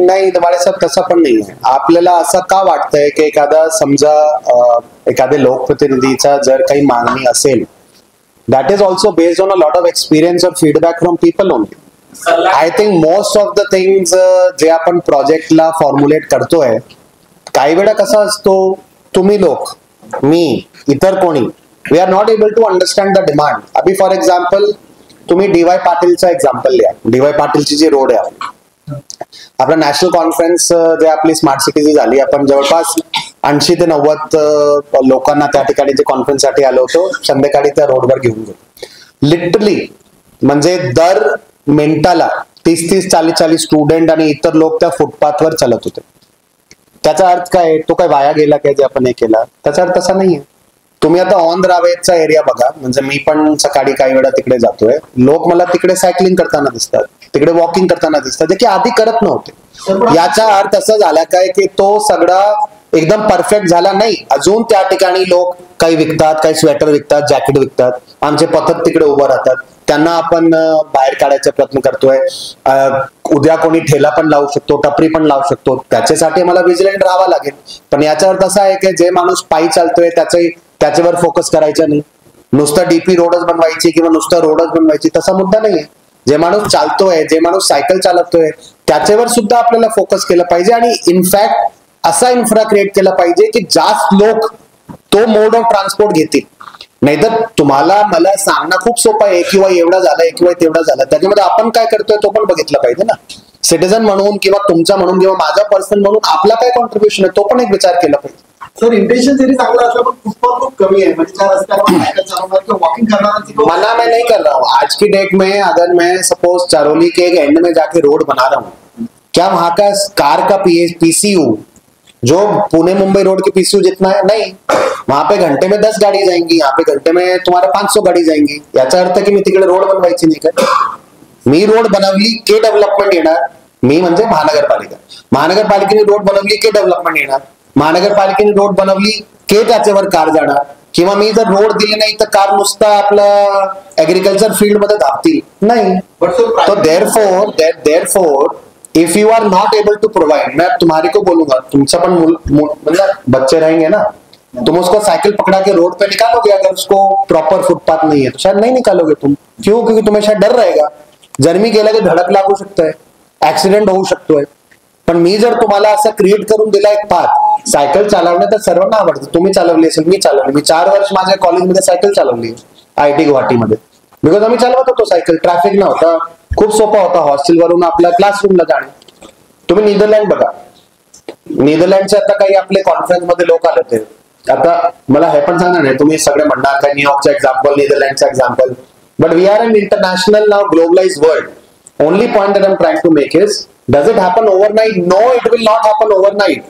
नाही बाळासाहेब तसं पण नाही आहे. आपल्याला असं का वाटतंय की एखादा समजा एखाद्या लोकप्रतिनिधीचा जर काही मागणी असेल that is also based on a lot of experience और feedback from people only. I think most of the things जे आपण प्रोजेक्टला फॉर्म्युलेट करतोय काही वेळा कसा असतो, तुम्ही लोक, मी, इतर कोणी, we are not able to understand the demand. अभी फॉर एक्झाम्पल तुम्ही DY पाटीलचा एक्झाम्पल लिहा. DY पाटीलची जी रोड आहे, आपला नॅशनल कॉन्फरन्स जे आपली स्मार्ट सिटी झाली, आपण जवळपास 80 ते 90 लोकांना त्या ठिकाणी जे कॉन्फरन्ससाठी आलो होतो संध्याकाळी त्या रोडवर घेऊन गेलो. लिटरली म्हणजे दर मिनिटाला 30-30, 40-40 स्टुडंट आणि इतर लोक त्या फुटपाथवर चालत होते. त्याचा अर्थ काय? तो काय वाया गेला काय जे आपण हे केला? त्याचा अर्थ तसा नाहीये. तुम्ही आता ऑन रावेचा एरिया बघा, म्हणजे मी पण सकाळी काही वेळा तिकडे जातोय, लोक मला तिकडे सायकलिंग करताना दिसतात, तिकडे वॉकिंग करताना दिसतात, जे की आधी करत नव्हते. याचा अर्थ असा झाला काय की तो सगळा एकदम परफेक्ट झाला नाही. अजून त्या ठिकाणी लोक काही विकतात, काही स्वेटर विकतात, जॅकेट विकतात, आमचे पथक तिकडे उभं राहतात, त्यांना आपण बाहेर काढायचा प्रयत्न करतोय. उद्या कोणी ठेला पण लावू शकतो, टपरी पण लावू शकतो, त्याच्यासाठी मला विजिलंट राहावं लागेल. पण याचा अर्थ असा आहे की जे माणूस पायी चालतोय त्याच्यावर फोकस करायचा नाही. नुसतं DP रोडच बनवायची किंवा नुसतं रोडच बनवायची तसा मुद्दा नाहीये. जे माणूस चालतोय, जे माणूस सायकल चालवतोय त्याच्यावर सुद्धा आपल्याला फोकस केलं पाहिजे. आणि इनफॅक्ट असा इन्फ्रा क्रिएट केला पाहिजे की जास्त लोक तो मोड ऑफ ट्रान्सपोर्ट घेतील. नाहीतर तुम्हाला मला सांगणं खूप सोपं आहे किंवा एवढा झालंय किंवा तेवढा झाला, त्याच्यामध्ये आपण काय करतोय तो पण बघितलं पाहिजे ना. सिटीजन म्हणून किंवा तुमचा म्हणून किंवा माझा पर्सन म्हणून आपला काय कॉन्ट्रीब्युशन आहे तो पण एक विचार केला पाहिजे. सर इंटेन्शन जरी चांगला असलं पण फुटपाथ खूप कमी है, म्हणजे 4 रस्त्यावर वॉकिंग करना मना मैं नहीं कर रहा हूँ. आज की डेट में अगर मैं सपोज चरोली के एक एंड में जाके रोड बना रहा हूँ, क्या वहां का कार का PCU जो पुणे मुंबई रोड के PCU जितना है? नहीं. वहां पे घंटे में 10 गाड़ी जाएंगी, यहाँ पे घंटे में तुम्हारा 500 गाड़ी जाएंगी. याचा अर्थ की मी तिकडे रोड बनवायची नाही का? मी रोड बनवली के डेव्हलपमेंट येणार. मी म्हणजे महानगरपालिकेने रोड बनवली के डेव्हलपमेंट येणार. महानगरपालिकेने रोड बनवली के त्याच्यावर कार जाणार. किंवा मी जर रोड दिले नाही तर कार नुसता आपलं ऍग्रिकल्चर फील्ड मध्ये धावतील नाही. तो therefore if you are not able to provide, मैं तुम्हारे को बोलूंगा, तुमचा पण मतलब बच्चे रहेंगे ना, तुम उसको साइकिल पकड़ा के रोड पे निकालोगे अगर उसको प्रॉपर फुटपाथ नहीं है तो शायद नहीं निकालोगे तुम. क्यों? क्योंकि तुम्हें शायद डर रहेगा, जर्मी गेला की धडक लागू शकतोय, ऍक्सिडेंट होऊ शकतोय. पण मी जर तुम्हाला असं क्रिएट करून दिला एक पाथ सायकल चालवणं तर सर्वांना आवडतं. तुम्ही चालवली असेल, मी चालवली. मी 4 वर्ष माझ्या कॉलेजमध्ये सायकल चालवली IIT गुवाहाटीमध्ये. बिकॉज आम्ही चालवत होतो सायकल. ट्रॅफिक नव्हता, खूप सोपा होता हॉस्टेलवरून आपल्या क्लासरूमला जाणे. तुम्ही नेदरलँड बघा. नेदरलँडचे आता काही आपले कॉन्फरन्स मध्ये लोक आले होते. आता मला हे पण सांगा नाही, तुम्ही सगळे म्हणणार का न्यूयॉर्कचा एक्झाम्पल, नेदरलँडचा example, but we are an international now globalized world. Only point that I'm trying to make is, does it happen overnight? No, it will not happen overnight.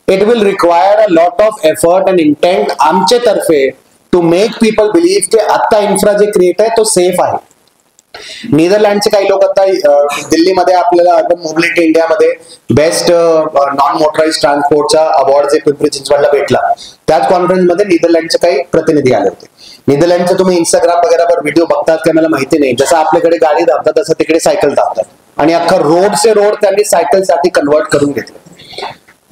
It will require a lot of effort and intent आमचे तर्फे to make people believe की आता infra जे create आहे तो safe आहे. नेदरलँडचे काही लोक आता दिल्लीमध्ये आपल्याला अर्बन मोबिलिटी इंडियामध्ये बेस्ट नॉन मोटराइज ट्रान्सपोर्टचा अवॉर्ड जे पिंपरी चिंचवडला भेटला, त्याच कॉन्फरन्समध्ये नेदरलँडचे काही प्रतिनिधी आले होते. नेदरलँडचे तुम्ही इंस्टाग्राम वगैरेवर व्हिडिओ बघतात का मला माहिती नाही. जसं आपल्याकडे गाडी धावतात तसं तिकडे सायकल धावतात आणि अख्खा रोडचे रोड त्यांनी सायकलसाठी कन्वर्ट करून घेतले.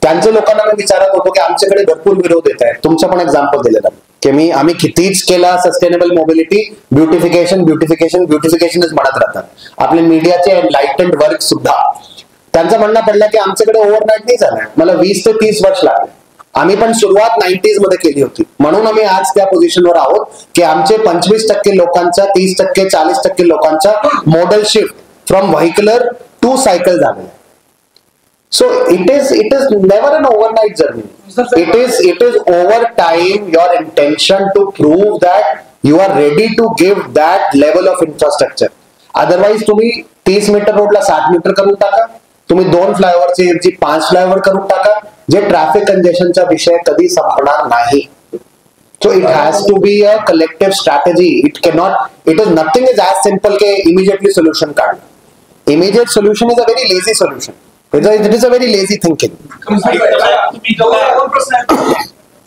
त्यांच्या लोकांना मी विचारत होतो की आमच्याकडे भरपूर विरोध येत आहे. तुमचं पण एक्झाम्पल दिलेलं की आम्ही कितीच केला सस्टेनेबल मोबिलिटी, ब्युटिफिकेशनच म्हणत राहतात. आपले मीडियाचे एनलाइटन्ड वर्क सुद्धा त्यांचं म्हणणं पडलं की आमच्याकडे ओव्हरनाईट नाही झालं, मला 20 ते 30 वर्ष लागले. आम्ही पण सुरुवात 90s मध्ये केली होती, म्हणून आम्ही आज त्या पोझिशनवर आहोत की आमचे 25% लोकांचा, 30%, 40% लोकांचा modal shift from vehicular to cycle झाले. So it is never an overnight journey. It is over time your intention to prove that you are ready to give that level of infrastructure. Otherwise तुम्ही 30 metre रोडला 60 metre करून टाका, तुम्ही 2 फ्लायओव्हरची ऐवजी 5 flyover करून टाका, जे ट्रॅफिक कंजेशनचा विषय कधी संपणार नाही. So it has to be a collective strategy. It is nothing is as simple K immediately solution काढणं. Immediate solution is a very lazy solution. It is a very lazy thinking.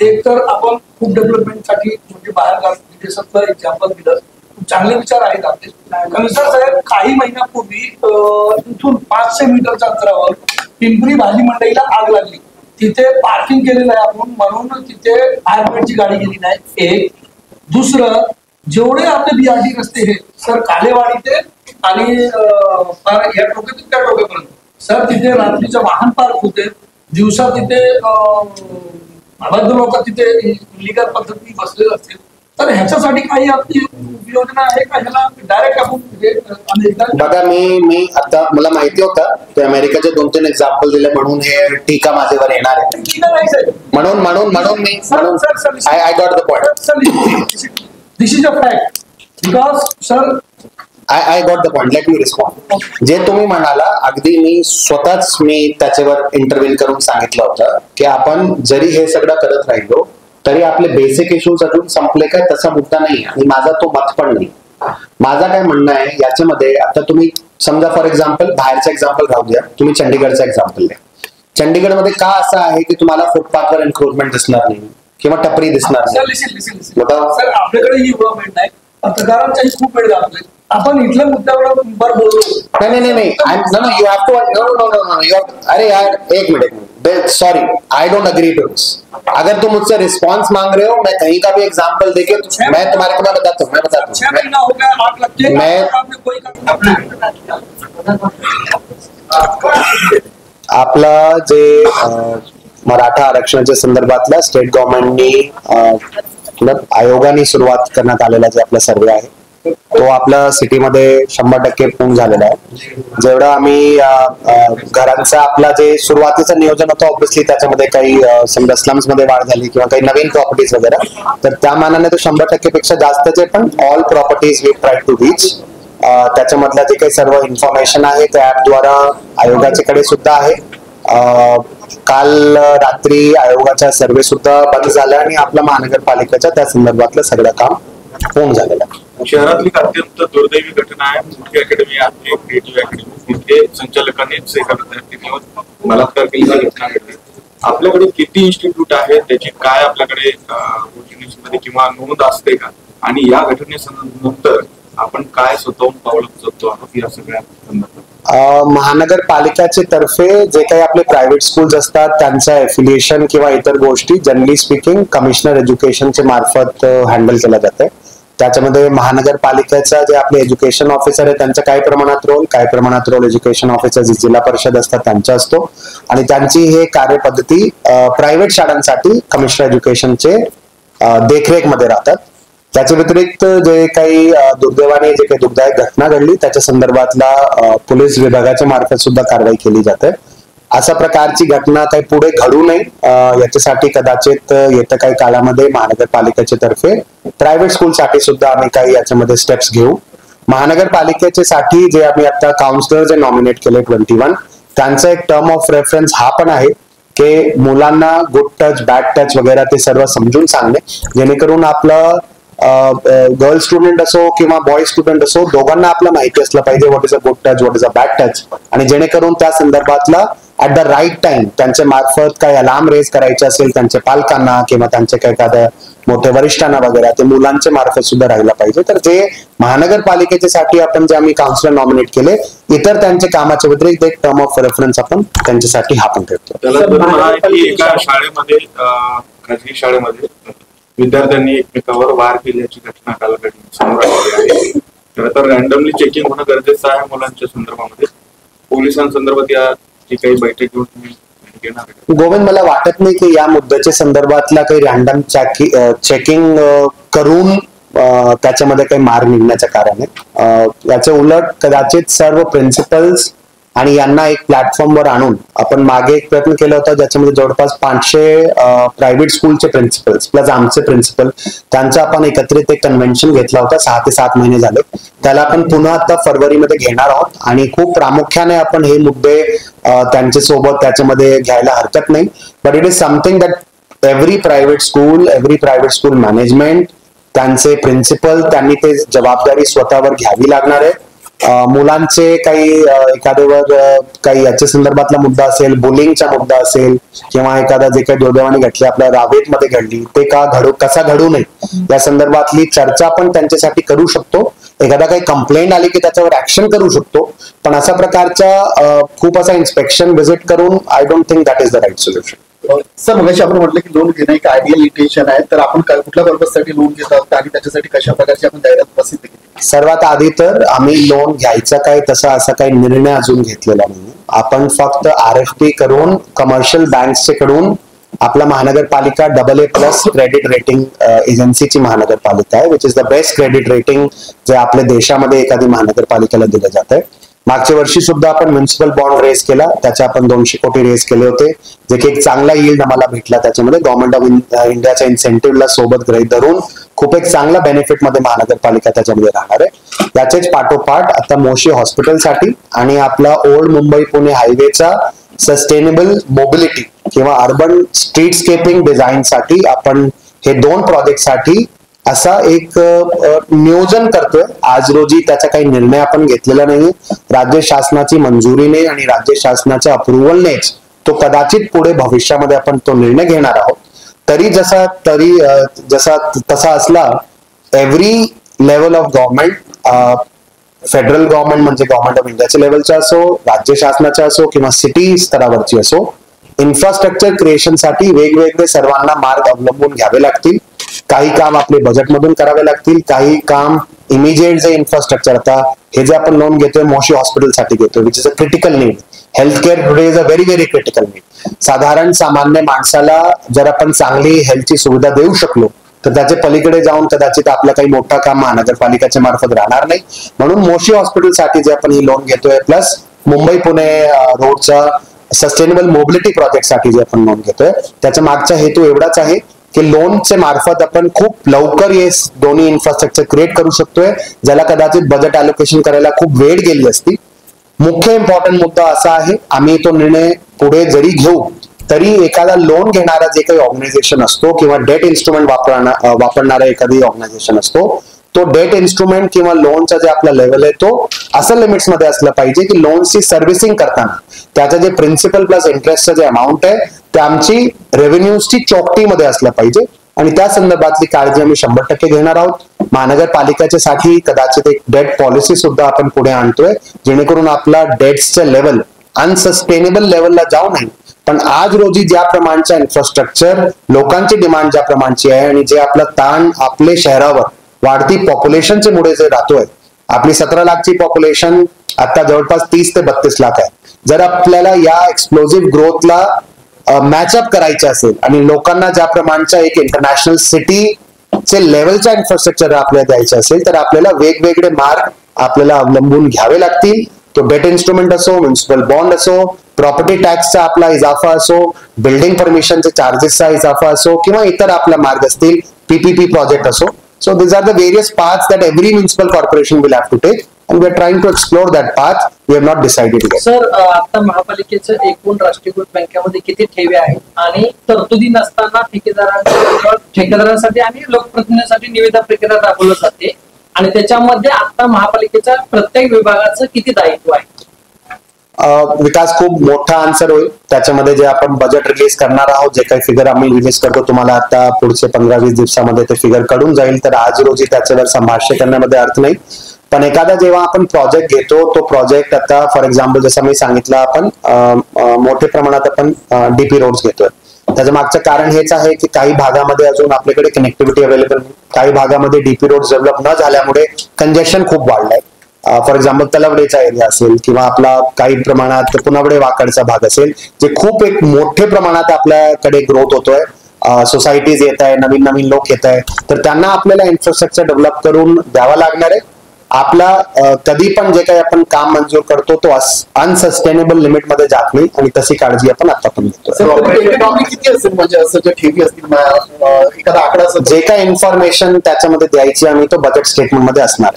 एक तर आपण खूप डेव्हलपमेंटसाठी म्हणजे बाहेर विदेशातलं एक्झाम्पल दिलं, चांगले विचार आहेत आपले. कमिशनर साहेब, काही महिन्यापूर्वी इथून 500 मीटरच्या अंतरावर पिंपरी भाजी मंडईला आग लागली. तिथे पार्किंग केलेलं आहे आपण, म्हणून तिथे फायर ब्रिगेडची गाडी गेली नाही. एक. दुसरं, जेवढे आपले BRT रस्ते हे सर, कालेवाडी ते आणि या टोक्यातून त्या टोक्यापर्यंत सर, तिथे रात्रीचे वाहन पार्क होते, दिवसा तिथे अभद्र लोक तिथे इलिगल पद्धतीने बसलेले असतील. तर ह्याच्यासाठी काही आपली योजना आहे का? ह्याला डायरेक्ट आपण बघा, मी आता मला माहिती होतं ते अमेरिकेचे 2-3 एक्झाम्पल दिले म्हणून हे टीका माझ्यावर येणार आहे. म्हणून मी I got the point. This is a fact because sir I got the point. Let me respond. जे तुम्ही म्हणाला अगदी मी त्याच्यावर इंटरव्ह्यू करून सांगितलं होतं की आपण जरी हे सगळं करत राहिलो तरी आपले बेसिक इश्यूज अजून संपले काय तसा मुद्दा नाही, आणि माझा तो मत पण नाही. माझा काय म्हणणं आहे याच्यामध्ये, आता तुम्ही समजा फॉर एक्झाम्पल बाहेरचा एक्झाम्पल राहू द्या, तुम्ही चंडीगडचा एक्झाम्पल द्या. चंडीगडमध्ये का असं आहे की तुम्हाला फुटपाथवर एन्क्रोचमेंट दिसणार नाही किंवा टपरी दिसणार नाही? सर, आपल्याकडे ही गव्हर्नमेंट नाही, पत्रकारांचाही खूप वेळ घालतोय. आपण इथल्या मुद्द्यावर बोललो. नहीं, you have to, no, अरे यार एक minute, sorry, I don't agree to this. अगर तुम मुझसे रिस्पॉन्स मांग रहे हो, मैं कहीं का भी एग्जाम्पल देके मैं तुम्हारे को बताता हूँ. 6 महीना हो गया, आग लग गई, आपला जे मराठा आरक्षणाच्या संदर्भातला स्टेट गव्हर्नमेंटनी आयोगाने सुरुवात करण्यात आलेला जे आपला सर्वे आहे तो आपल्या सिटीमध्ये 100% पूर्ण झालेला आहे. जेवढं आम्ही घरांचा आपला जे सुरुवातीचं नियोजन होतं, ऑब्व्हियसली त्याच्यामध्ये काही समजा स्लम्स मध्ये वाढ झाली किंवा काही नवीन प्रॉपर्टीज वगैरे, तर त्या मानाने तो 100% पेक्षा जास्तचे पण all properties we try to reach. त्याच्यामधलं जे काही सर्व इन्फॉर्मेशन आहे त्या ऍपद्वारा आयोगाच्याकडे सुद्धा आहे. काल रात्री आयोगाचा सर्वे सुद्धा बंद झाला आणि आपल्या महानगरपालिकेच्या त्या संदर्भातलं सगळं काम पूर्ण झालेलं आहे. शहरातली अत्यंत दुर्दैवी घटना आहे. मुख्य अकॅडमी आहे, क्रिएटिव्ह अकॅडमी, तिथे संचालकांनीच एका विद्यार्थ्यांवर बलात्कार केल्याची घटना घडली. आपल्याकडे किती इन्स्टिट्यूट आहे, त्याची काय आपल्याकडे मध्ये किंवा नोंद असते का, आणि या घटनेनंतर आपण काय स्वतःहून पावलं उचलतो आहोत या सगळ्या संदर्भात? महानगरपालिकेचे तर्फे जे काही आपले प्रायव्हेट स्कूल्स असतात त्यांचं एफिलिएशन किंवा इतर गोष्टी जनरली स्पीकिंग कमिशनर एज्युकेशनचे मार्फत हँडल केल्या जाते. त्याच्यामध्ये महानगरपालिकेचा जे आपले एज्युकेशन ऑफिसर आहे त्यांचा काही प्रमाणात रोल एज्युकेशन ऑफिसर जे जिल्हा परिषद असतात त्यांचा असतो आणि त्यांची हे कार्यपद्धती प्रायव्हेट शाळांसाठी कमिशनर एज्युकेशनचे देखरेख मध्ये राहतात. त्याच्या व्यतिरिक्त जे काही दुर्दैवाने जे काही दुःखदायक घटना घडली त्याच्या संदर्भातला पोलीस विभागाच्या मार्फत सुद्धा कारवाई केली जाते. अशा प्रकारची घटना काही पुढे घडू नये याच्यासाठी कदाचित येत्या काही काळामध्ये महानगरपालिकेच्या तर्फे प्रायव्हेट स्कूलसाठी सुद्धा आम्ही काही याच्यामध्ये स्टेप्स घेऊ. महानगरपालिकेचे साठी जे आम्ही आता काउन्सिलर जे नॉमिनेट केले 21 त्यांचा एक टर्म ऑफ रेफरन्स हा पण आहे की मुलांना गुड टच बॅड टच वगैरे ते सर्व समजून सांगणे, जेणेकरून आपलं गर्ल स्टुडंट असो किंवा बॉय स्टुडंट असो दोघांना आपलं माहिती असलं पाहिजे what is a good touch what is a bad touch, आणि जेणेकरून त्या संदर्भातला ऍट द राईट टाइम त्यांच्या मार्फत काही अलार्म रेज करायचे असेल त्यांच्या पालकांना किंवा त्यांच्या काही एखाद्या मोठ्या वरिष्ठांना वगैरे ते मुलांच्या मार्फत सुद्धा राहिलं पाहिजे. तर जे महानगरपालिकेच्या साठी आपण जे आम्ही काउन्सिलर नॉमिनेट केले इतर त्यांच्या कामाच्या व्यतिरिक्त एक टर्म ऑफ रेफरन्स आपण त्यांच्यासाठी हा पण ठेवतो. एका शाळेमध्ये खाजगी शाळेमध्ये विद्यार्थ्यांनी एकमेकावर वार केल्याची घटना काल समोर आलेली आहे. खरं तर रॅन्डमली चेकिंग होणं गरजेचं आहे मुलांच्या संदर्भामध्ये. पोलिसांसंदर्भात याची काही बैठक घेऊन घेणार? गोविंद, मला वाटत नाही की या मुद्द्याच्या संदर्भातला काही रॅन्डम चेकिंग करून त्याच्यामध्ये काही मार्ग निघण्याचं कारण आहे. याच्या उलट कदाचित सर्व प्रिन्सिपल्स आणि यांना एक प्लॅटफॉर्मवर आणून आपण मागे एक प्रयत्न केला होता ज्याच्यामध्ये जवळपास 500 प्रायव्हेट स्कूलचे प्रिन्सिपल्स प्लस आमचे प्रिन्सिपल त्यांचा आपण एकत्रित एक कन्व्हेन्शन घेतला होता. 6 ते 7 महिने झाले. त्याला आपण पुन्हा आता फरवरीमध्ये घेणार आहोत आणि खूप प्रामुख्याने आपण हे मुद्दे त्यांच्या सोबत त्याच्यामध्ये घ्यायला हरकत नाही. But it is something that every private school management त्यांचे प्रिन्सिपल त्यांनी ते जबाबदारी स्वतःवर घ्यावी लागणार आहे. मुलांचे काही एखाद्यावर काही याच्या संदर्भातला मुद्दा असेल, बुलिंगचा मुद्दा असेल किंवा एखादा जे काही दुर्दैवाने घडली आपल्या रावेतमध्ये घडली ते कसा घडू नये या संदर्भातली चर्चा आपण त्यांच्यासाठी करू शकतो. एखादा काही कंप्लेंट आली की त्याच्यावर ऍक्शन करू शकतो, पण अशा प्रकारच्या खूप असा इन्स्पेक्शन व्हिजिट करून I don't think that is the right solution. Sir मगाशी आपण म्हटलं की लोन घेणं एक आयडियल इंटेन्शन आहे, तर आपण कुठल्या पर्पजसाठी लोन घेतात आणि त्याच्यासाठी कशा प्रकारची आपण जाहिरात प्रसिद्ध केली? सर्वात आधी तर आम्ही लोन घ्यायचा काही असा काही निर्णय अजून घेतलेला नाही. आपण फक्त RFP करून कमर्शियल बँक्सचे कडून आपला महानगरपालिका AA+ क्रेडिट रेटिंग एजन्सीची महानगरपालिका आहे, which is the best credit rating जे आपल्या देशामध्ये एखादी महानगरपालिकेला दिलं जात आहे. मागच्या वर्षी सुद्धा आपण म्युनिसिपल बॉन्ड रेज केला, त्याचे आपण 200 कोटी रेज केले होते, जे की एक चांगला यील्ड आम्हाला भेटला. त्याच्यामध्ये गव्हर्नमेंट ऑफ इंडियाच्या इन्सेंटिव्हला सोबत गृहीत धरून खूप एक चांगला बेनिफिट मध्ये महानगरपालिका त्याच्यामध्ये राहणार आहे. त्याचेच पाठोपाठ आता मोशी हॉस्पिटलसाठी आणि आपला ओल्ड मुंबई पुणे हायवेचा सस्टेनेबल मोबिलिटी किंवा अर्बन स्ट्रीटस्केपिंग डिझाईनसाठी आपण हे 2 प्रोजेक्टसाठी असा एक नियोजन करतोय. आज रोजी त्याचा काही निर्णय आपण घेतलेला नाही. राज्य शासनाची मंजुरीने आणि राज्य शासनाच्या अप्रुव्हलनेच तो कदाचित पुढे भविष्यामध्ये आपण तो निर्णय घेणार आहोत. तरी तसा असला every level of government, federal government म्हणजे गव्हर्नमेंट ऑफ इंडियाच्या लेवलचा असो, राज्य शासनाचा असो किंवा सिटी स्तरावरची असो, इन्फ्रास्ट्रक्चर क्रिएशनसाठी वेगवेगळे सर्वांना मार्ग अवलंबून घ्यावे लागतील. काही काम आपले बजेटमधून करावे लागतील, काही काम इमिजिएट जे इन्फ्रास्ट्रक्चर आता हे जे आपण लोन घेतोय मोशी हॉस्पिटलसाठी घेतोय which is a critical need. Health care today is a very very critical need. साधारण सामान्य माणसाला जर आपण चांगली हेल्थची सुविधा देऊ शकलो तर त्याच्या पलीकडे जाऊन कदाचित आपलं काही मोठं काम महानगरपालिकेच्या मार्फत राहणार नाही. म्हणून मोशी हॉस्पिटलसाठी जे आपण ही लोन घेतोय प्लस मुंबई पुणे रोडचा सस्टेनेबल मोबिलिटी प्रोजेक्टसाठी जे आपण लोन घेतोय त्याच्या मागचा हेतू एवढाच आहे की लोनचे मार्फत आपण खूप लवकर हे दोन्ही इन्फ्रास्ट्रक्चर क्रिएट करू शकतोय, ज्याला कदाचित बजेट अलोकेशन करायला खूप वेळ गेली असती. मुख्य इम्पॉर्टंट मुद्दा असा आहे, आम्ही तो निर्णय पुढे जरी घेऊ तरी एखादा लोन घेणारा जे काही ऑर्गनायझेशन असतो किंवा डेट इन्स्ट्रुमेंट वापरणारा एखादी ऑर्गनायझेशन असतो, तो डेट इन्स्ट्रुमेंट किंवा लोनचा जे आपला लेवल आहे तो असं लिमिट्स मध्ये असलं पाहिजे की लोनची सर्व्हिसिंग करताना त्याचं जे प्रिन्सिपल प्लस इंटरेस्टचं जे अमाऊंट आहे ते आमची रेव्हेन्यूजची चौकटीमध्ये असलं पाहिजे. आणि त्या संदर्भातली काळजी आम्ही 100% घेणार आहोत. महानगरपालिकेच्या साठी कदाचित एक डेट पॉलिसी सुद्धा आपण पुढे आणतोय, जेणेकरून आपला डेट्सचं लेवल अनसस्टेनेबल लेवलला जाऊ नये. पण आज रोजी ज्या प्रमाणचा इन्फ्रास्ट्रक्चर लोकांची डिमांड ज्या प्रमाणची आहे आणि जे आपलं ताण आपले शहरावर वाढती पॉप्युलेशनचे मुळे जे राहतोय, आपली 17 लाखची पॉप्युलेशन आता जवळपास 30 ते 32 लाख आहे. जर आपल्याला या एक्सप्लोजिव्ह ग्रोथला मॅचअप करायचे असेल आणि लोकांना ज्या प्रमाणच्या एक इंटरनॅशनल सिटीचे लेवलचा इन्फ्रास्ट्रक्चर आपल्याला द्यायचं असेल तर आपल्याला वेगवेगळे मार्ग आपल्याला अवलंबून घ्यावे लागतील. तो डेट इन्स्ट्रुमेंट असो, म्युनिसिपल बॉन्ड असो, प्रॉपर्टी टॅक्सचा आपला इजाफा असो, बिल्डिंग परमिशनचे चार्जेसचा इजाफा असो किंवा इतर आपला मार्ग असतील, पीपीपी प्रोजेक्ट असो. So these are the various paths that every municipal corporation will have to take, and we are trying to explore that path. We have not decided yet. Sir, आता महापालिकेचं एकूण राष्ट्रीयकृत बँकेमध्ये किती ठेवी आहेत आणि तरतुदी नसताना ठेकेदारांसाठी आणि लोकप्रतिनिधींसाठी निविदा प्रक्रिया राबवली जाते आणि त्याच्यामध्ये आता महापालिकेच्या प्रत्येक विभागाचं किती दायित्व आहे? विकास खूप मोठा आन्सर होईल. त्याच्यामध्ये जे आपण बजेट रिलीज करणार आहोत, जे काही फिगर आम्ही रिलीज करतो, तुम्हाला आता पुढचे 15-20 दिवसामध्ये ते फिगर कळून जाईल. तर आज रोजी त्याच्यावर भाष्य करण्यामध्ये अर्थ नाही. पण एखादा जेव्हा आपण प्रोजेक्ट घेतो, तो प्रोजेक्ट आता फॉर एक्झाम्पल जसं मी सांगितलं, आपण मोठ्या प्रमाणात आपण डीपी रोड्स घेतोय. त्याच्या मागचं कारण हेच आहे की काही भागामध्ये अजून आपल्याकडे कनेक्टिव्हिटी अवेलेबल नाही. काही भागामध्ये डीपी रोड डेव्हलप न झाल्यामुळे कंजेशन खूप वाढलंय. फॉर एक्झाम्पल तलवडेचा एरिया असेल किंवा आपला काही प्रमाणात पुनवडे वाकडचा भाग असेल, जे खूप एक मोठ्या प्रमाणात आपल्याकडे ग्रोथ होतोय, सोसायटीज येत आहे, नवीन नवीन लोक येत आहे, तर त्यांना आपल्याला इन्फ्रास्ट्रक्चर डेव्हलप करून द्यावा लागणार आहे. आपला कधी पण जे काही आपण काम मंजूर करतो तो अनसस्टेनेबल लिमिट मध्ये जात नाही आणि तशी काळजी आपण आता पण घेतो. किती असेल म्हणजे असं जे ठेवी असतील, एखादा आकडा जे काही इन्फॉर्मेशन त्याच्यामध्ये द्यायची आम्ही तो बजेट स्टेटमेंट मध्ये असणार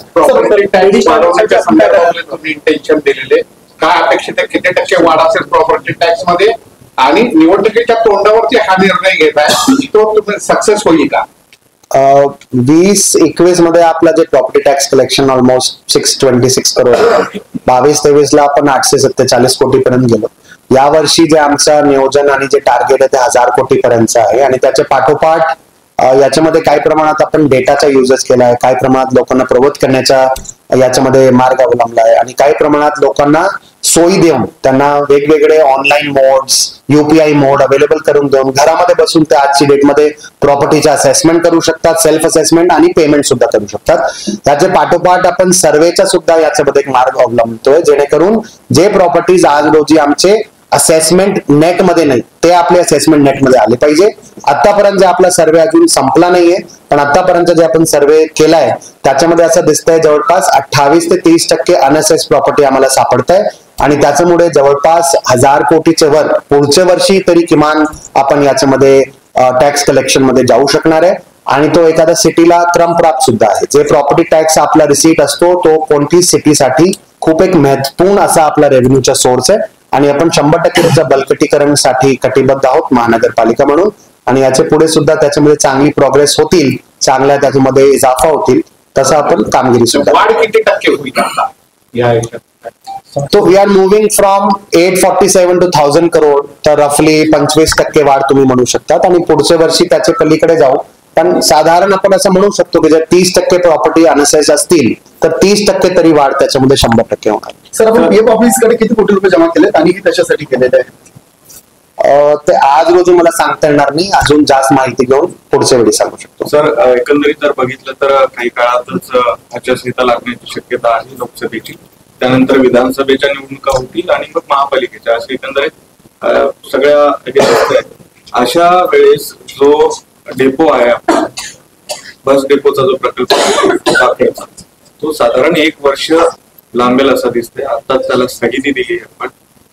तुम्ही इंटेन्शन दिलेले काय अपेक्षित आहे, किती टक्के वाढ असेल प्रॉपर्टी टॅक्स मध्ये आणि निवडणुकीच्या तोंडावरती हा निर्णय घेत आहे, तो तुम्ही सक्सेस होईल का? 20-21 मध्ये आपला जे property tax collection almost 626 crore, 22-23 ला आपण 847 कोटी पर्यंत गेलो. या वर्षी जे आमचं नियोजन आणि जे टार्गेट आहे ते 1000 कोटी पर्यंत आहे आणि त्याच्या पाठोपाठ याच्यामध्ये काही प्रमाणात आपण डेटाचा युजेस केला आहे, काही प्रमाणात लोकांना प्रवृत्त करण्याचा याच्यामध्ये मार्ग अवलंबला आहे आणि काही प्रमाणात लोकांना सोयी देऊन त्यांना वेगवेगळे ऑनलाईन मोड्स, युपीआय मोड अवेलेबल करून देऊन घरामध्ये बसून ते आजची डेटमध्ये प्रॉपर्टीचे असेसमेंट करू शकतात, सेल्फ असेसमेंट आणि पेमेंट सुद्धा करू शकतात. त्याचे पाठोपाठ आपण सर्वेचा सुद्धा याच्यामध्ये एक मार्ग अवलंबतोय, जेणेकरून जे प्रॉपर्टीज आज रोजी आमचे असेसमेंट नेट मध्ये नाही ते आपले असेसमेंट नेट मध्ये आले पाहिजे. आतापर्यंत जे आपला सर्वे अजून संपला नाहीये, पण आतापर्यंत जे आपण सर्वे केलाय त्याच्यामध्ये असं दिसतंय जवळपास 28 ते 30% अनअसेस प्रॉपर्टी आम्हाला सापडत आहे आणि त्याच्यामुळे जवळपास 1000 कोटीच्या वर पुढच्या वर्षी तरी किमान आपण याच्यामध्ये टॅक्स कलेक्शन मध्ये जाऊ शकणार आहे. आणि तो एखाद्या सिटीला क्रमप्राप्त सुद्धा आहे. जे प्रॉपर्टी टॅक्स आपला रिसीट असतो तो कोणतीच सिटीसाठी खूप एक महत्वपूर्ण असा आपला रेव्हेन्यूचा सोर्स आहे आणि आपण 100% त्याच्या बळकटीकरणासाठी कटिबद्ध आहोत महानगरपालिका म्हणून आणि याचे पुढे सुद्धा त्याच्यामध्ये चांगली प्रोग्रेस होतील, चांगल्या त्याच्यामध्ये इजाफा होतील, तसं आपण कामगिरी सुद्धा. वाढ किती टक्के होईल या तो we are moving from 847 to 1000 crore, तर रफली 25% वाढ तुम्ही म्हणू शकतात आणि पुढच्या वर्षी त्याच्या पलीकडे जाऊ. पण साधारण आपण असं म्हणू शकतो की जर 30% प्रॉपर्टी अनअसेस असतील तर 30% तरी वाढ त्याच्यामध्ये 100% होणार. सर, आपण पीएफ ऑफिसकडे किती कोटी रुपये जमा केलेत आणि त्याच्यासाठी केलेले आहे? ते आज रोजी मला सांगता येणार नाही, अजून जास्त माहिती घेऊन पुढच्या वेळी सांगू शकतो. सर, एकंदरीत जर बघितलं तर काही काळातच आचारसंहिता लागण्याची शक्यता आहे लोकसभेची, त्यानंतर विधानसभेच्या निवडणुका होतील आणि मग महापालिकेच्या, असे एकंदरीत सगळ्या अशा वेळेस जो डेपो आहे, बस डेपोचा जो प्रकल्प तो साधारण 1 वर्ष लांबेल असं दिसतंय. आता त्याला स्थगिती दिली आहे आपण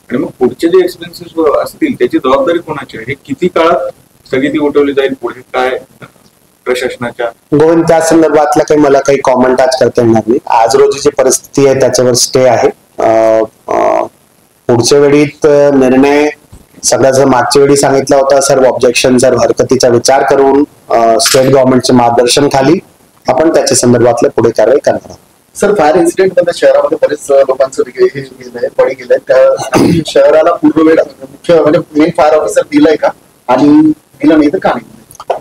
आणि मग पुढचे जे एक्सपेन्सेस असतील त्याची जबाबदारी कोणाची आहे? किती काळात स्थगिती उठवली जाईल? पुढे काय प्रशासनाच्या? गोविंद, त्या संदर्भातला काही मला काही कॉमेंट आज करता येणार नाही. आज रोजी जी परिस्थिती आहे त्याच्यावर स्टे आहे. पुढच्या वेळीत निर्णय सगळ्या जर मागच्या वेळी सांगितला होता सर्व ऑब्जेक्शन जर हरकतीचा विचार करून स्टेट गव्हर्नमेंटचे मार्गदर्शन खाली आपण त्याच्या संदर्भातले पुढे कारवाई करणार आहोत. सर, फायर इन्सिडेंट मध्ये शहरामध्ये बरेच लोकांचं हे गेलंय, बळी गेलंय. त्या शहराला पूर्ववेळ मुख्य म्हणजे मेन फायर ऑफिसर दिलाय का आणि दिला नाही तर का नाही?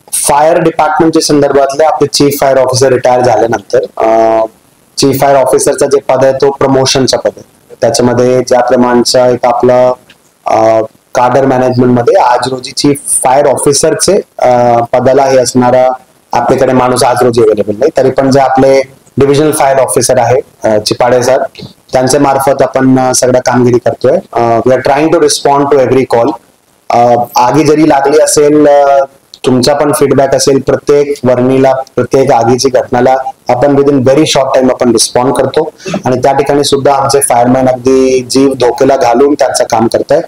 फायर डिपार्टमेंटच्या संदर्भातले आपले चीफ फायर ऑफिसर रिटायर झाल्यानंतर चीफ फायर ऑफिसरचा जे पद आहे तो प्रमोशनचा पद आहे. त्याच्यामध्ये ज्या प्रमाणचा एक आपला काडर मॅनेजमेंट मध्ये आज रोजी चीफ फायर ऑफिसरचे पदाला हे असणारा आपल्याकडे माणूस आज रोजी अवेलेबल नाही, तरी पण जे आपले डिव्हिजनल फायर ऑफिसर आहे चिपाडे सर, त्यांच्या मार्फत आपण सगळं कामगिरी करतोय. We are trying to respond to every call. आगी जरी लागली असेल, तुमचा पण फीडबॅक असेल, प्रत्येक वर्णीला, प्रत्येक आगीची घटनाला आपण विदिन व्हेरी शॉर्ट टाइम आपण रिस्पॉन्ड करतो आणि त्या ठिकाणी सुद्धा आमचे फायरमॅन अगदी जीव धोक्याला घालून त्यांचं काम करतायत.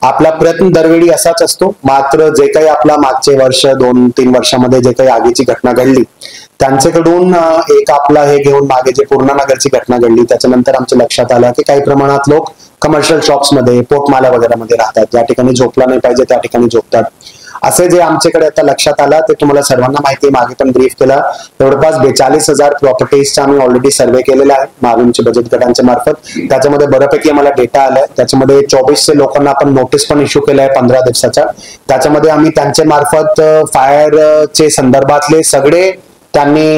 आपला प्रयत्न दरवेळी असाच असतो, मात्र जे काही आपला मागचे वर्ष 2-3 वर्षामध्ये जे काही आगीची घटना घडली त्यांच्याकडून एक आपला हे घेऊन मागे जे पूर्णानगरची घटना घडली त्याच्यानंतर आमच्या लक्षात आलं की काही प्रमाणात लोक कमर्शियल शॉप्स मध्ये, पोटमाला वगैरे मध्ये राहतात, ज्या ठिकाणी झोपला नाही पाहिजे त्या ठिकाणी झोपतात. असे जे आमच्याकडे आता लक्षात आलं ते तुम्हाला सर्वांना माहिती आहे, मागे पण ब्रीफ केला. जवळपास 42,000 प्रॉपर्टीजचा आम्ही ऑलरेडी सर्वे केलेला आहे महाविमच्या बचत गटांच्या मार्फत. त्याच्यामध्ये बऱ्यापैकी आम्हाला डेटा आलाय. त्याच्यामध्ये 2400 लोकांना आपण नोटीस पण इश्यू केलाय 15 दिवसाच्या. त्याच्यामध्ये आम्ही त्यांच्या मार्फत फायरचे संदर्भातले सगळे त्यांनी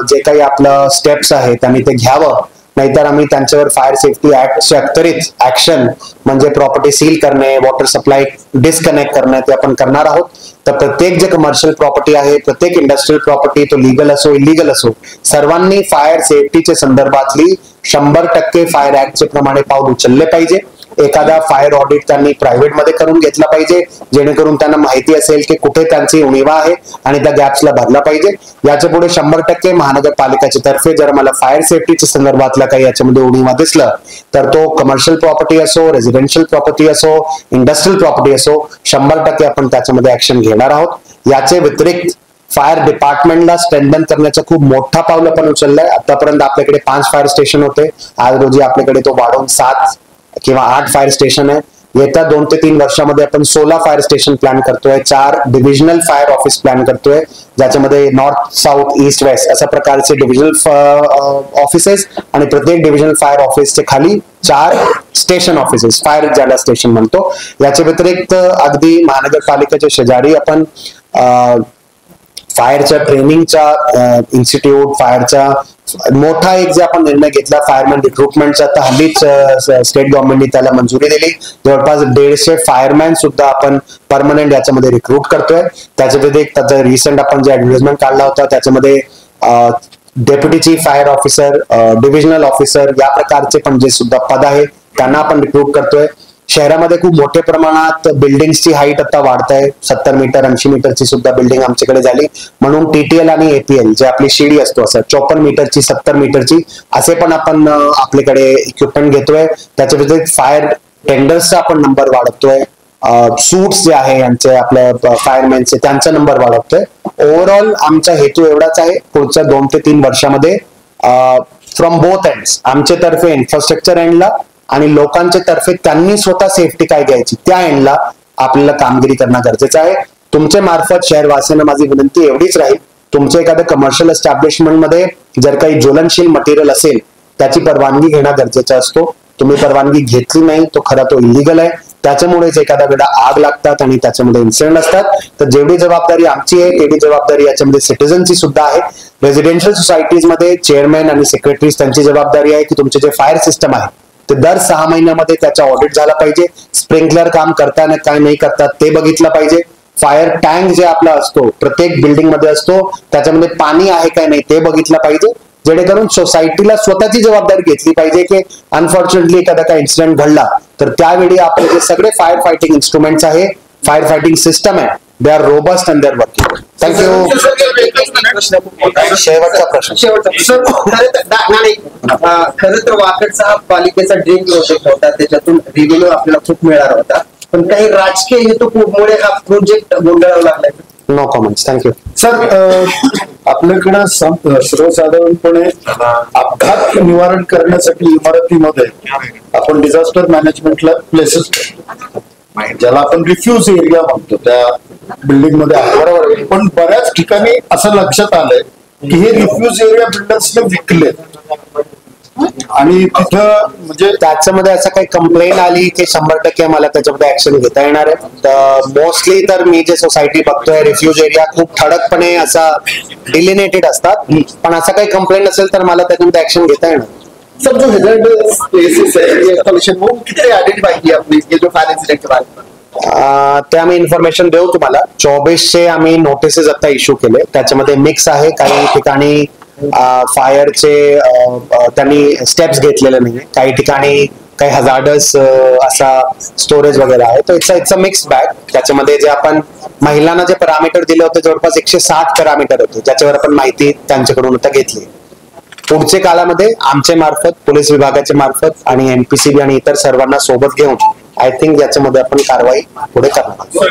जे काही आपलं स्टेप्स आहे त्यांनी ते घ्यावं, नाहीतर आम्ही त्यांच्यावर फायर सेफ्टी ऍक्टचे अखत्यारीत ऍक्शन म्हणजे प्रॉपर्टी सील करणे, वॉटर सप्लाय डिस्कनेक्ट करणे ते आपण करणार आहोत. तर प्रत्येक जे कमर्शियल प्रॉपर्टी आहे, प्रत्येक इंडस्ट्रियल प्रॉपर्टी, तो लिगल असो इलिगल असो, सर्वांनी फायर सेफ्टीच्या संदर्भातली 100% फायर ऍक्टचे प्रमाणे पाऊल उचलले पाहिजे. एखादा फायर ऑडिट त्यांनी प्रायव्हेट मध्ये करून घेतला पाहिजे, जेणेकरून त्यांना माहिती असेल की कुठे त्यांची उणीवा आहे आणि त्या गॅप्सला भरला पाहिजे. याच्या पुढे 100% महानगरपालिकेच्या तर्फे जर मला फायर सेफ्टीच्या संदर्भातला काही याच्यामध्ये उणीवा दिसलं तर तो कमर्शियल प्रॉपर्टी असो, रेसिडेन्शियल प्रॉपर्टी असो, इंडस्ट्रियल प्रॉपर्टी असो, 100% आपण त्याच्यामध्ये ऍक्शन घेणार आहोत. याचे व्यतिरिक्त फायर डिपार्टमेंटला स्ट्रेंथन करण्याचा खूप मोठा पाऊल आपण उचललाय. आतापर्यंत आपल्याकडे 5 फायर स्टेशन होते, आज रोजी आपल्याकडे तो वाढवून 7 किंवा 8 फायर स्टेशन आहे. येत्या 2 ते 3 वर्षामध्ये आपण 16 फायर स्टेशन प्लॅन करतोय, 4 डिव्हिजनल फायर ऑफिस प्लॅन करतोय, ज्याच्यामध्ये नॉर्थ, साऊथ, ईस्ट, वेस्ट अशा प्रकारचे डिव्हिजनल ऑफिसेस आणि प्रत्येक डिव्हिजनल फायर ऑफिसचे खाली 4 स्टेशन ऑफिसेस, फायर ज्याला स्टेशन म्हणतो. याच्या व्यतिरिक्त अगदी महानगरपालिकेच्या शेजारी आपण फायरच्या ट्रेनिंगचा इन्स्टिट्यूट, फायरचा मोठा एक जे आपण निर्णय घेतला फायरमॅन रिक्रुटमेंटचा, तर हल्लीच स्टेट गव्हर्नमेंटने त्याला मंजुरी दिली. जवळपास 150 फायरमॅन सुद्धा आपण परमनंट याच्यामध्ये रिक्रूट करतोय. त्याच्या व्यतिरिक्त रिसेंट आपण जे ऍडव्हर्टाइजमेंट काढला होता त्याच्यामध्ये deputy chief fire officer, divisional officer या प्रकारचे पण जे सुद्धा पद आहे त्यांना आपण रिक्रूट करतोय. शहरामध्ये खूप मोठ्या प्रमाणात बिल्डिंगची हाईट आता वाढत आहे, 70 मीटर 80 मीटरची सुद्धा बिल्डिंग आमच्याकडे झाली. म्हणून टीटीएल आणि एपीएल जे आपली शिडी असतो असं 54 मीटरची 70 मीटरची असे पण आपण आपल्याकडे इक्विपमेंट घेतोय. त्याच्या व्यतिरिक्त फायर टेंडर्सचा आपण नंबर वाढवतोय, सूट्स जे आहे यांचे आपल्या फायरमॅनचे त्यांचा नंबर वाढवतोय. ओव्हरऑल आमचा हेतू एवढाच आहे, पुढच्या 2 ते 3 वर्षामध्ये फ्रॉम बोथ एंड्स, आमच्या तर्फे इन्फ्रास्ट्रक्चर एंडला आणि लोकांच्या तर्फे त्यांनी स्वतः सेफ्टी काय घ्यायची त्या एंडला आपल्याला कामगिरी करणं गरजेचं आहे. तुमच्या मार्फत शहरवासियांना माझी विनंती एवढीच राहील, तुमच्या एखाद्या कमर्शियल एस्टॅब्लिशमेंट मध्ये जर काही ज्वलनशील मटेरियल असेल त्याची परवानगी घेणं गरजेचं असतो. तुम्ही परवानगी घेतली नाही तो खरा तो इलिगल आहे. त्याच्यामुळेच एखाद्या वेळेला आग लागतात आणि त्याच्यामध्ये इन्सिडेंट असतात. तर जेवढी जबाबदारी आमची आहे तेवढी जबाबदारी याच्यामध्ये सिटीजनची सुद्धा आहे. रेसिडेन्शियल सोसायटीज मध्ये चेअरमॅन आणि सेक्रेटरीज त्यांची जबाबदारी आहे की तुमचे जे फायर सिस्टम आहे ते दर 6 महिन्यामध्ये त्याचा ऑडिट झाला पाहिजे. स्प्रिंकलर काम करताना काय नाही करतात ते बघितलं पाहिजे. फायर टँक जे आपला असतो प्रत्येक बिल्डिंग मध्ये असतो त्याच्यामध्ये पाणी आहे काय नाही ते बघितलं पाहिजे, जेणेकरून सोसायटीला स्वतःची जबाबदारी घेतली पाहिजे की अनफॉर्च्युनेटली एखादा काय इन्सिडेंट घडला तर त्यावेळी आपले जे सगळे फायर फायटिंग इन्स्ट्रुमेंट्स आहे, फायर फायटिंग सिस्टम आहे, they are robust and they are working. Thank you. शेवटचा प्रश्न. खरं तर वाकडचा हा पालिकेचा ड्रीम प्रोजेक्ट होता, त्याच्यातून रेव्हेन्यू आपल्याला खूप मिळाला होता, पण काही राजकीय हेतूमुळे हा प्रोजेक्ट गोंधळावा लागलाय. No comments. थँक्यू. सर, आपल्याकडे सर्वसाधारणपणे अपघात निवारण करण्यासाठी इमारतीमध्ये आपण डिझास्टर मॅनेजमेंटला प्लेसेस ज्याला आपण रिफ्यूज एरिया म्हणतो त्या बिल्डिंग मध्ये आहे, बरोबर. पण बऱ्याच ठिकाणी असं लक्षात आलंय की हे रिफ्यूज एरिया बिल्डर्सने विकले आणि तिथं म्हणजे त्याच्यामध्ये असं काही कंप्लेंट आली की 100% मला त्याच्यामध्ये ऍक्शन घेता येणार आहे. तर मोस्टली तर मी जे सोसायटी बघतोय रिफ्यूज एरिया खूप ठळकपणे असा डिलिनेटेड असतात, पण असं काही कंप्लेंट असेल तर मला त्याच्यामध्ये ऍक्शन घेता येणार. सर, जो हेजर्ड प्लेसेस है ये इंस्टॉलेशन वो कितने आइडेंटिफाई किया आपने ये जो फायर इंसिडेंट के बारे में? ते आम्ही इन्फॉर्मेशन देऊ तुम्हाला. 2400 आम्ही नोटिसेस आता इश्यू केले, त्याच्यामध्ये मिक्स आहे. काही ठिकाणी फायरचे त्यांनी स्टेप्स घेतलेले नाही, काही ठिकाणी काही हजार्डस असा स्टोरेज वगैरे आहे. तर इट्स अ मिक्स बॅग. त्याच्यामध्ये जे आपण महिलांना जे पॅरामीटर दिले होते जवळपास 160 पॅरामीटर होते, ज्याच्यावर आपण माहिती त्यांच्याकडून आता घेतली. पुढच्या काळामध्ये आमच्या मार्फत, पोलीस विभागाच्या मार्फत आणि एमपीसीबी आणि इतर सर्वांना सोबत घेऊन आय थिंक याच्यामध्ये आपण कारवाई पुढे करणार.